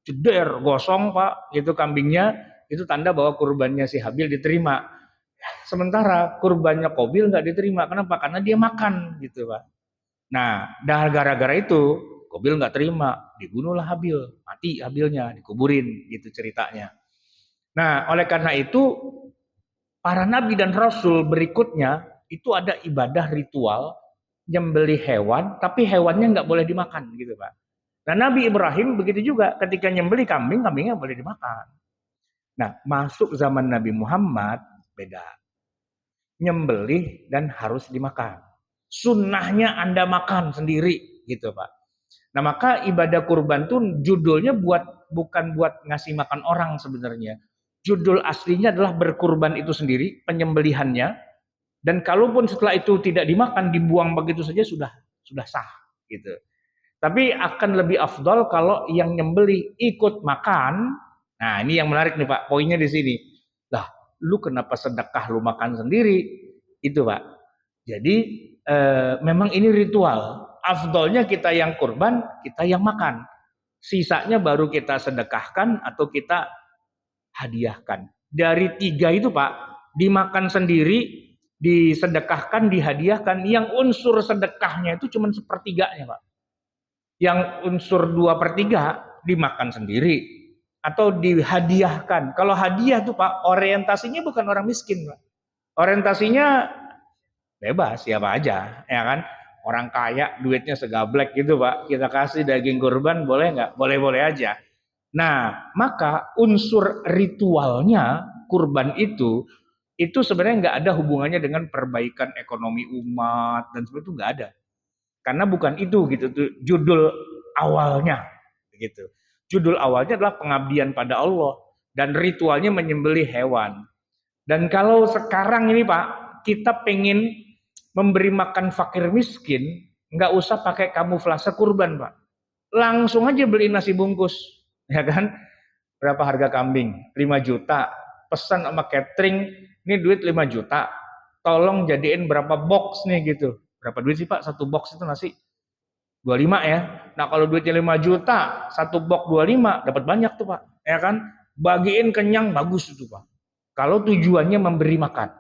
jeder, gosong Pak, gitu kambingnya, itu tanda bahwa kurbannya si Habil diterima. Sementara kurbannya Qabil nggak diterima. Kenapa? Karena dia makan gitu Pak. Nah, gara-gara itu Qabil nggak terima, dibunuhlah Habil, mati Habilnya, dikuburin gitu ceritanya. Nah, oleh karena itu para nabi dan rasul berikutnya itu ada ibadah ritual nyembelih hewan, tapi hewannya nggak boleh dimakan gitu Pak. Nah, Nabi Ibrahim begitu juga ketika nyembelih kambing, kambingnya boleh dimakan. Nah, masuk zaman Nabi Muhammad beda. Nyembelih dan harus dimakan. Sunnahnya Anda makan sendiri gitu Pak. Nah, maka ibadah kurban tuh judulnya bukan buat ngasih makan orang sebenarnya. Judul aslinya adalah berkurban itu sendiri, penyembelihannya. Dan kalaupun setelah itu tidak dimakan, dibuang begitu saja sudah sah gitu. Tapi akan lebih afdol kalau yang nyembelih ikut makan. Nah, ini yang menarik nih Pak, poinnya di sini. Lah, lu kenapa sedekah lu makan sendiri? Itu Pak. Jadi memang ini ritual. Afdolnya kita yang kurban, kita yang makan. Sisanya baru kita sedekahkan atau kita hadiahkan. Dari 3 itu Pak, dimakan sendiri, disedekahkan, dihadiahkan. Yang unsur sedekahnya itu cuma 1/3-nya Pak. Yang unsur 2/3 dimakan sendiri atau dihadiahkan. Kalau hadiah tuh Pak, orientasinya bukan orang miskin Pak. Orientasinya bebas siapa aja, ya kan? Orang kaya duitnya segablek gitu Pak, kita kasih daging kurban boleh nggak? Boleh-boleh aja. Nah, maka unsur ritualnya kurban itu sebenarnya nggak ada hubungannya dengan perbaikan ekonomi umat dan sebagainya, itu nggak ada. Karena bukan itu gitu tuh judul awalnya gitu. Judul awalnya adalah pengabdian pada Allah dan ritualnya menyembelih hewan. Dan kalau sekarang ini Pak, kita pengen memberi makan fakir miskin, nggak usah pakai kamuflase kurban Pak. Langsung aja beli nasi bungkus, ya kan? Berapa harga kambing? 5 juta. Pesan sama catering, ini duit 5 juta. Tolong jadiin berapa box nih gitu. Berapa duit sih Pak? 1 box itu nasi 25 ya. Nah, kalau duitnya 5 juta, 1 box 25, dapat banyak tuh Pak. Ya kan? Bagiin kenyang bagus itu Pak. Kalau tujuannya memberi makan.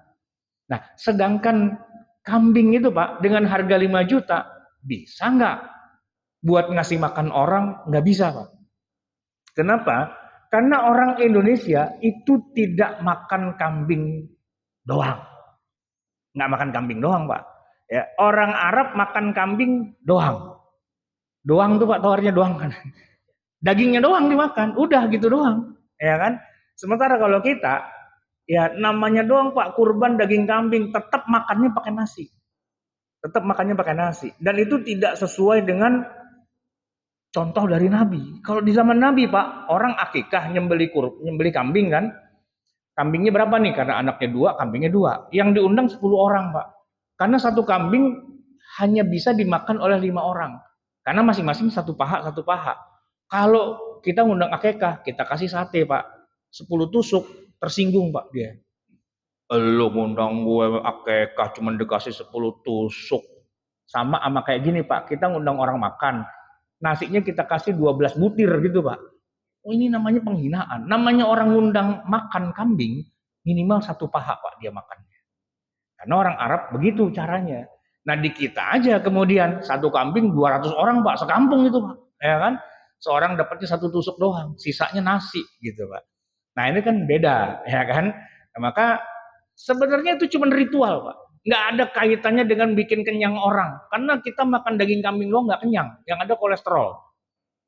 Nah, sedangkan kambing itu Pak, dengan harga 5 juta, bisa nggak buat ngasih makan orang? Nggak bisa Pak. Kenapa? Karena orang Indonesia itu tidak makan kambing doang. Nggak makan kambing doang Pak. Ya, orang Arab makan kambing doang. Doang tuh Pak, tawarnya doang kan. Dagingnya doang dimakan, udah gitu doang. Ya kan? Sementara kalau kita, ya namanya doang Pak, kurban daging kambing, tetap makannya pakai nasi. Tetap makannya pakai nasi. Dan itu tidak sesuai dengan contoh dari Nabi. Kalau di zaman Nabi Pak, orang akikah nyembeli kambing kan. Kambingnya berapa nih? Karena anaknya 2, kambingnya 2. Yang diundang 10 orang Pak. Karena satu kambing hanya bisa dimakan oleh 5 orang. Karena masing-masing satu paha. Kalau kita ngundang akikah, kita kasih sate Pak. 10 tusuk, tersinggung Pak dia. Lu ngundang gue akikah cuma dikasih 10 tusuk. Sama kayak gini Pak, kita ngundang orang makan. Nasinya kita kasih 12 butir gitu Pak. Oh, ini namanya penghinaan. Namanya orang ngundang makan kambing, minimal 1 paha Pak dia makannya. Karena orang Arab begitu caranya. Nah di kita aja kemudian 1 kambing 200 orang Pak, sekampung itu Pak. Ya kan? Seorang dapatnya 1 tusuk doang, sisanya nasi gitu Pak. Nah ini kan beda, ya kan? Nah, maka sebenarnya itu cuma ritual Pak. Nggak ada kaitannya dengan bikin kenyang orang. Karena kita makan daging kambing doang nggak kenyang. Yang ada kolesterol.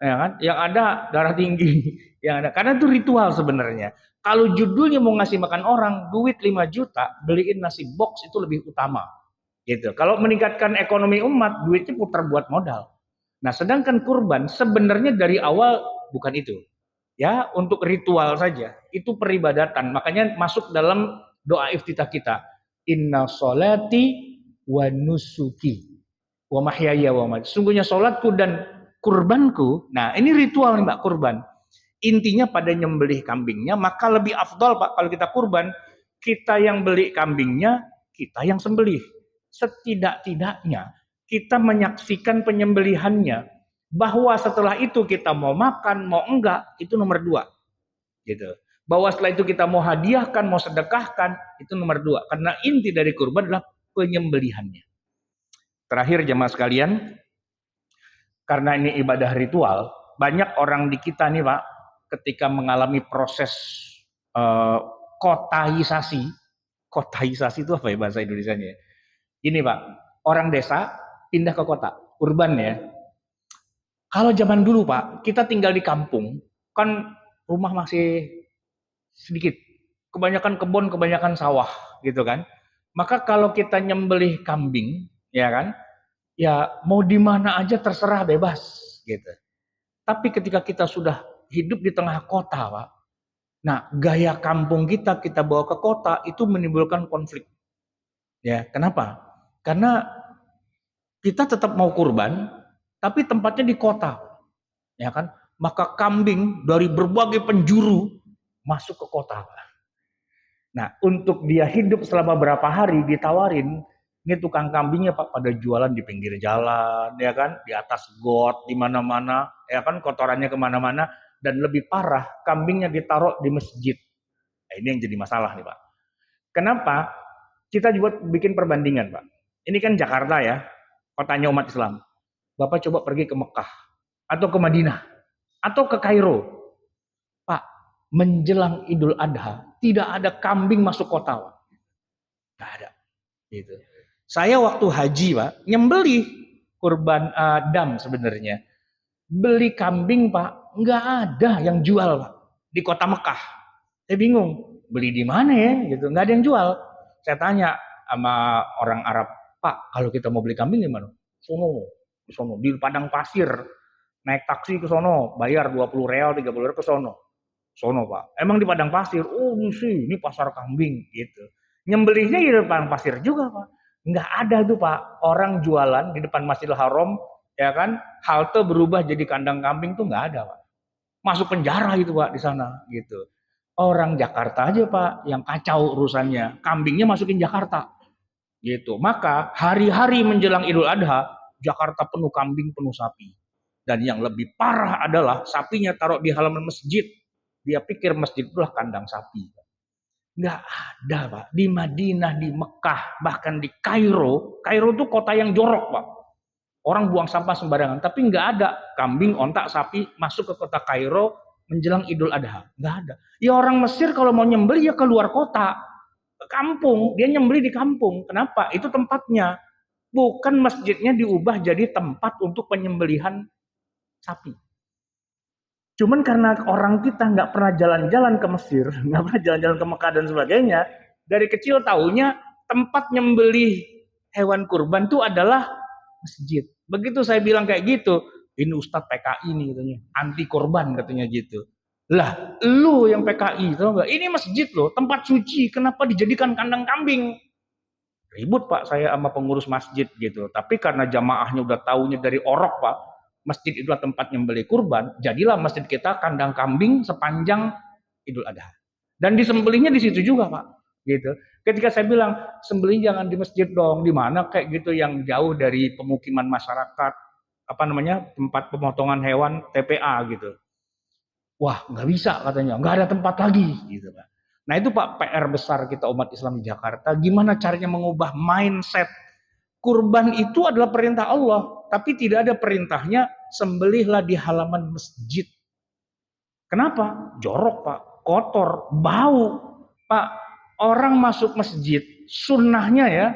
Ya kan? Yang ada darah tinggi. Yang ada. Karena itu ritual sebenarnya. Kalau judulnya mau ngasih makan orang, duit 5 juta, beliin nasi box itu lebih utama. Gitu. Kalau meningkatkan ekonomi umat, duitnya putar buat modal. Nah, sedangkan kurban sebenarnya dari awal bukan itu. Ya, untuk ritual saja. Itu peribadatan. Makanya masuk dalam doa iftitah kita. Inna sholati wa nusuki wa mahyaya wa mamati. Sungguhnya sholatku dan kurbanku. Nah, ini ritual nih Mbak, kurban. Intinya pada nyembelih kambingnya, maka lebih afdal Pak kalau kita kurban, kita yang beli kambingnya, kita yang sembelih. Setidak-tidaknya kita menyaksikan penyembelihannya, bahwa setelah itu kita mau makan, mau enggak, itu nomor 2. Gitu. Bahwa setelah itu kita mau hadiahkan, mau sedekahkan, itu nomor 2. Karena inti dari kurban adalah penyembelihannya. Terakhir jemaah sekalian, karena ini ibadah ritual, banyak orang di kita nih Pak, ketika mengalami proses kotaisasi itu apa ya bahasa Indonesianya? Ini Pak, orang desa pindah ke kota, urban ya. Kalau zaman dulu Pak, kita tinggal di kampung, kan rumah masih sedikit, kebanyakan kebun, kebanyakan sawah, gitu kan. Maka kalau kita nyembelih kambing, ya kan, ya mau di mana aja terserah bebas, gitu. Tapi ketika kita sudah hidup di tengah kota, Pak, nah gaya kampung kita bawa ke kota itu menimbulkan konflik. Ya, kenapa? Karena kita tetap mau kurban, tapi tempatnya di kota, ya kan? Maka kambing dari berbagai penjuru masuk ke kota. Nah, untuk dia hidup selama berapa hari ditawarin, ini tukang kambingnya Pak pada jualan di pinggir jalan, ya kan? Di atas got, di mana-mana, ya kan? Kotorannya kemana-mana, dan lebih parah, kambingnya ditaruh di masjid. Nah, ini yang jadi masalah nih Pak. Kenapa? Kita juga bikin perbandingan Pak. Ini kan Jakarta ya, kotanya umat Islam. Bapak coba pergi ke Mekah, atau ke Madinah, atau ke Kairo. Pak, menjelang Idul Adha, tidak ada kambing masuk kota Pak. Nggak ada. Gitu. Saya waktu haji Pak, nyembeli kurban Adam sebenarnya. Beli kambing Pak, nggak ada yang jual Pak di kota Mekah. Saya bingung, beli di mana ya? Gitu, nggak ada yang jual. Saya tanya sama orang Arab, Pak, kalau kita mau beli kambing di mana? Sono, di padang pasir. Naik taksi ke sono, bayar 20 real, 30 real ke sono Pak. Emang di padang pasir? Oh ini pasar kambing gitu. Nyembelihnya di depan pasir juga Pak. Nggak ada tuh Pak, orang jualan di depan Masjidil Haram, ya kan, halte berubah jadi kandang kambing tuh nggak ada Pak. Masuk penjara itu Pak di sana gitu. Orang Jakarta aja Pak yang kacau urusannya, kambingnya masukin Jakarta gitu. Maka hari-hari menjelang Idul Adha, Jakarta penuh kambing, penuh sapi. Dan yang lebih parah adalah sapinya taruh di halaman masjid. Dia pikir masjid itulah kandang sapi. Nggak ada Pak. Di Madinah, di Mekah, bahkan di Kairo. Kairo itu kota yang jorok Pak. Orang buang sampah sembarangan. Tapi nggak ada kambing, ontak, sapi masuk ke kota Kairo menjelang Idul Adha. Nggak ada. Ya orang Mesir kalau mau nyembelih ya keluar kota. Ke kampung. Dia nyembelih di kampung. Kenapa? Itu tempatnya. Bukan masjidnya diubah jadi tempat untuk penyembelihan sapi. Cuman karena orang kita nggak pernah jalan-jalan ke Mesir, nggak pernah jalan-jalan ke Mekah dan sebagainya, dari kecil taunya tempat nyembelih hewan kurban itu adalah masjid. Begitu saya bilang kayak gitu, ini Ustadz PKI nih katanya, anti korban katanya gitu. Lah, lu yang PKI, tau nggak? Ini masjid loh, tempat suci, kenapa dijadikan kandang kambing? Ribut Pak saya sama pengurus masjid gitu. Tapi karena jamaahnya udah taunya dari orok Pak, masjid itulah tempat nyembelih kurban, jadilah masjid kita kandang kambing sepanjang Idul Adha. Dan disembelihnya di situ juga Pak. Gitu. Ketika saya bilang sembelih jangan di masjid dong, di mana kayak gitu yang jauh dari pemukiman masyarakat, apa namanya tempat pemotongan hewan TPA gitu. Wah nggak bisa katanya, nggak ada tempat lagi gitu Pak. Nah itu Pak PR besar kita umat Islam di Jakarta, gimana caranya mengubah mindset. Kurban itu adalah perintah Allah, tapi tidak ada perintahnya sembelihlah di halaman masjid. Kenapa? Jorok Pak, kotor, bau. Pak, orang masuk masjid, sunnahnya ya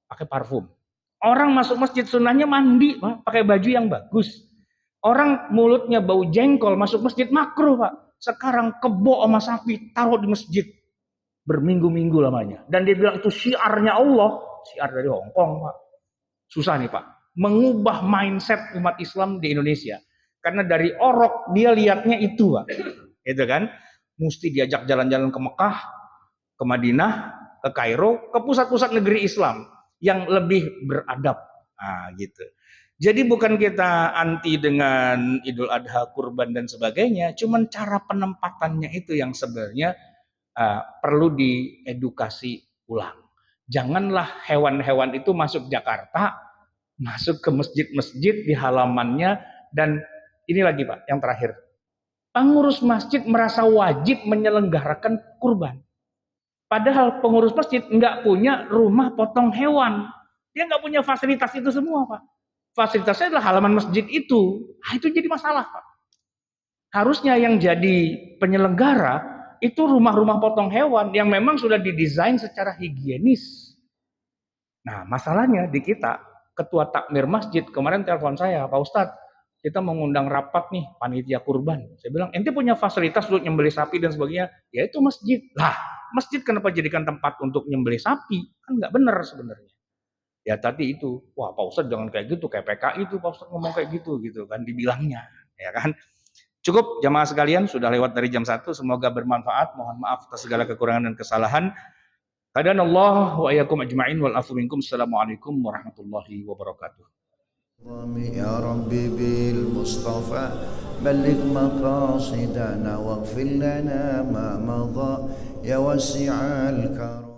pakai parfum. Orang masuk masjid sunnahnya mandi Pak, pakai baju yang bagus. Orang mulutnya bau jengkol masuk masjid makruh Pak. Sekarang kebo sama sapi taruh di masjid. Berminggu-minggu lamanya. Dan dia bilang itu syiarnya Allah. Syiar dari Hongkong Pak. Susah nih Pak. Mengubah mindset umat Islam di Indonesia. Karena dari orok dia lihatnya itu Pak. Itu kan. Mesti diajak jalan-jalan ke Mekah, ke Madinah, ke Kairo, ke pusat-pusat negeri Islam. Yang lebih beradab. Nah gitu. Jadi bukan kita anti dengan Idul Adha, kurban dan sebagainya. Cuman cara penempatannya itu yang sebenarnya perlu diedukasi ulang. Janganlah hewan-hewan itu masuk Jakarta, masuk ke masjid-masjid di halamannya, dan ini lagi Pak, yang terakhir. pengurus masjid merasa wajib menyelenggarakan kurban. Padahal pengurus masjid nggak punya rumah potong hewan. Dia nggak punya fasilitas itu semua, Pak. Fasilitasnya adalah halaman masjid itu. Nah, itu jadi masalah, Pak. Harusnya yang jadi penyelenggara itu rumah-rumah potong hewan yang memang sudah didesain secara higienis. Nah, masalahnya di kita, ketua takmir masjid kemarin telepon saya, Pak Ustadz, kita mengundang rapat nih panitia kurban. Saya bilang, ente punya fasilitas untuk nyembelih sapi dan sebagainya, yaitu masjid. Lah, masjid kenapa jadikan tempat untuk nyembelih sapi? Kan nggak benar sebenarnya. Ya tadi itu, wah Pak Ustadz jangan kayak gitu, kayak PKI itu Pak Ustadz ngomong kayak gitu kan dibilangnya, ya kan. Cukup jamaah sekalian, sudah lewat dari jam 1, semoga bermanfaat. Mohon maaf atas segala kekurangan dan kesalahan. Hadanallah wa iyyakum ajma'in wal afu minkum. Assalamualaikum warahmatullahi wabarakatuh. يا ربي بالمصطفى بلغ مقاصدنا واغفر لنا ما مضى يا واسع الكرم.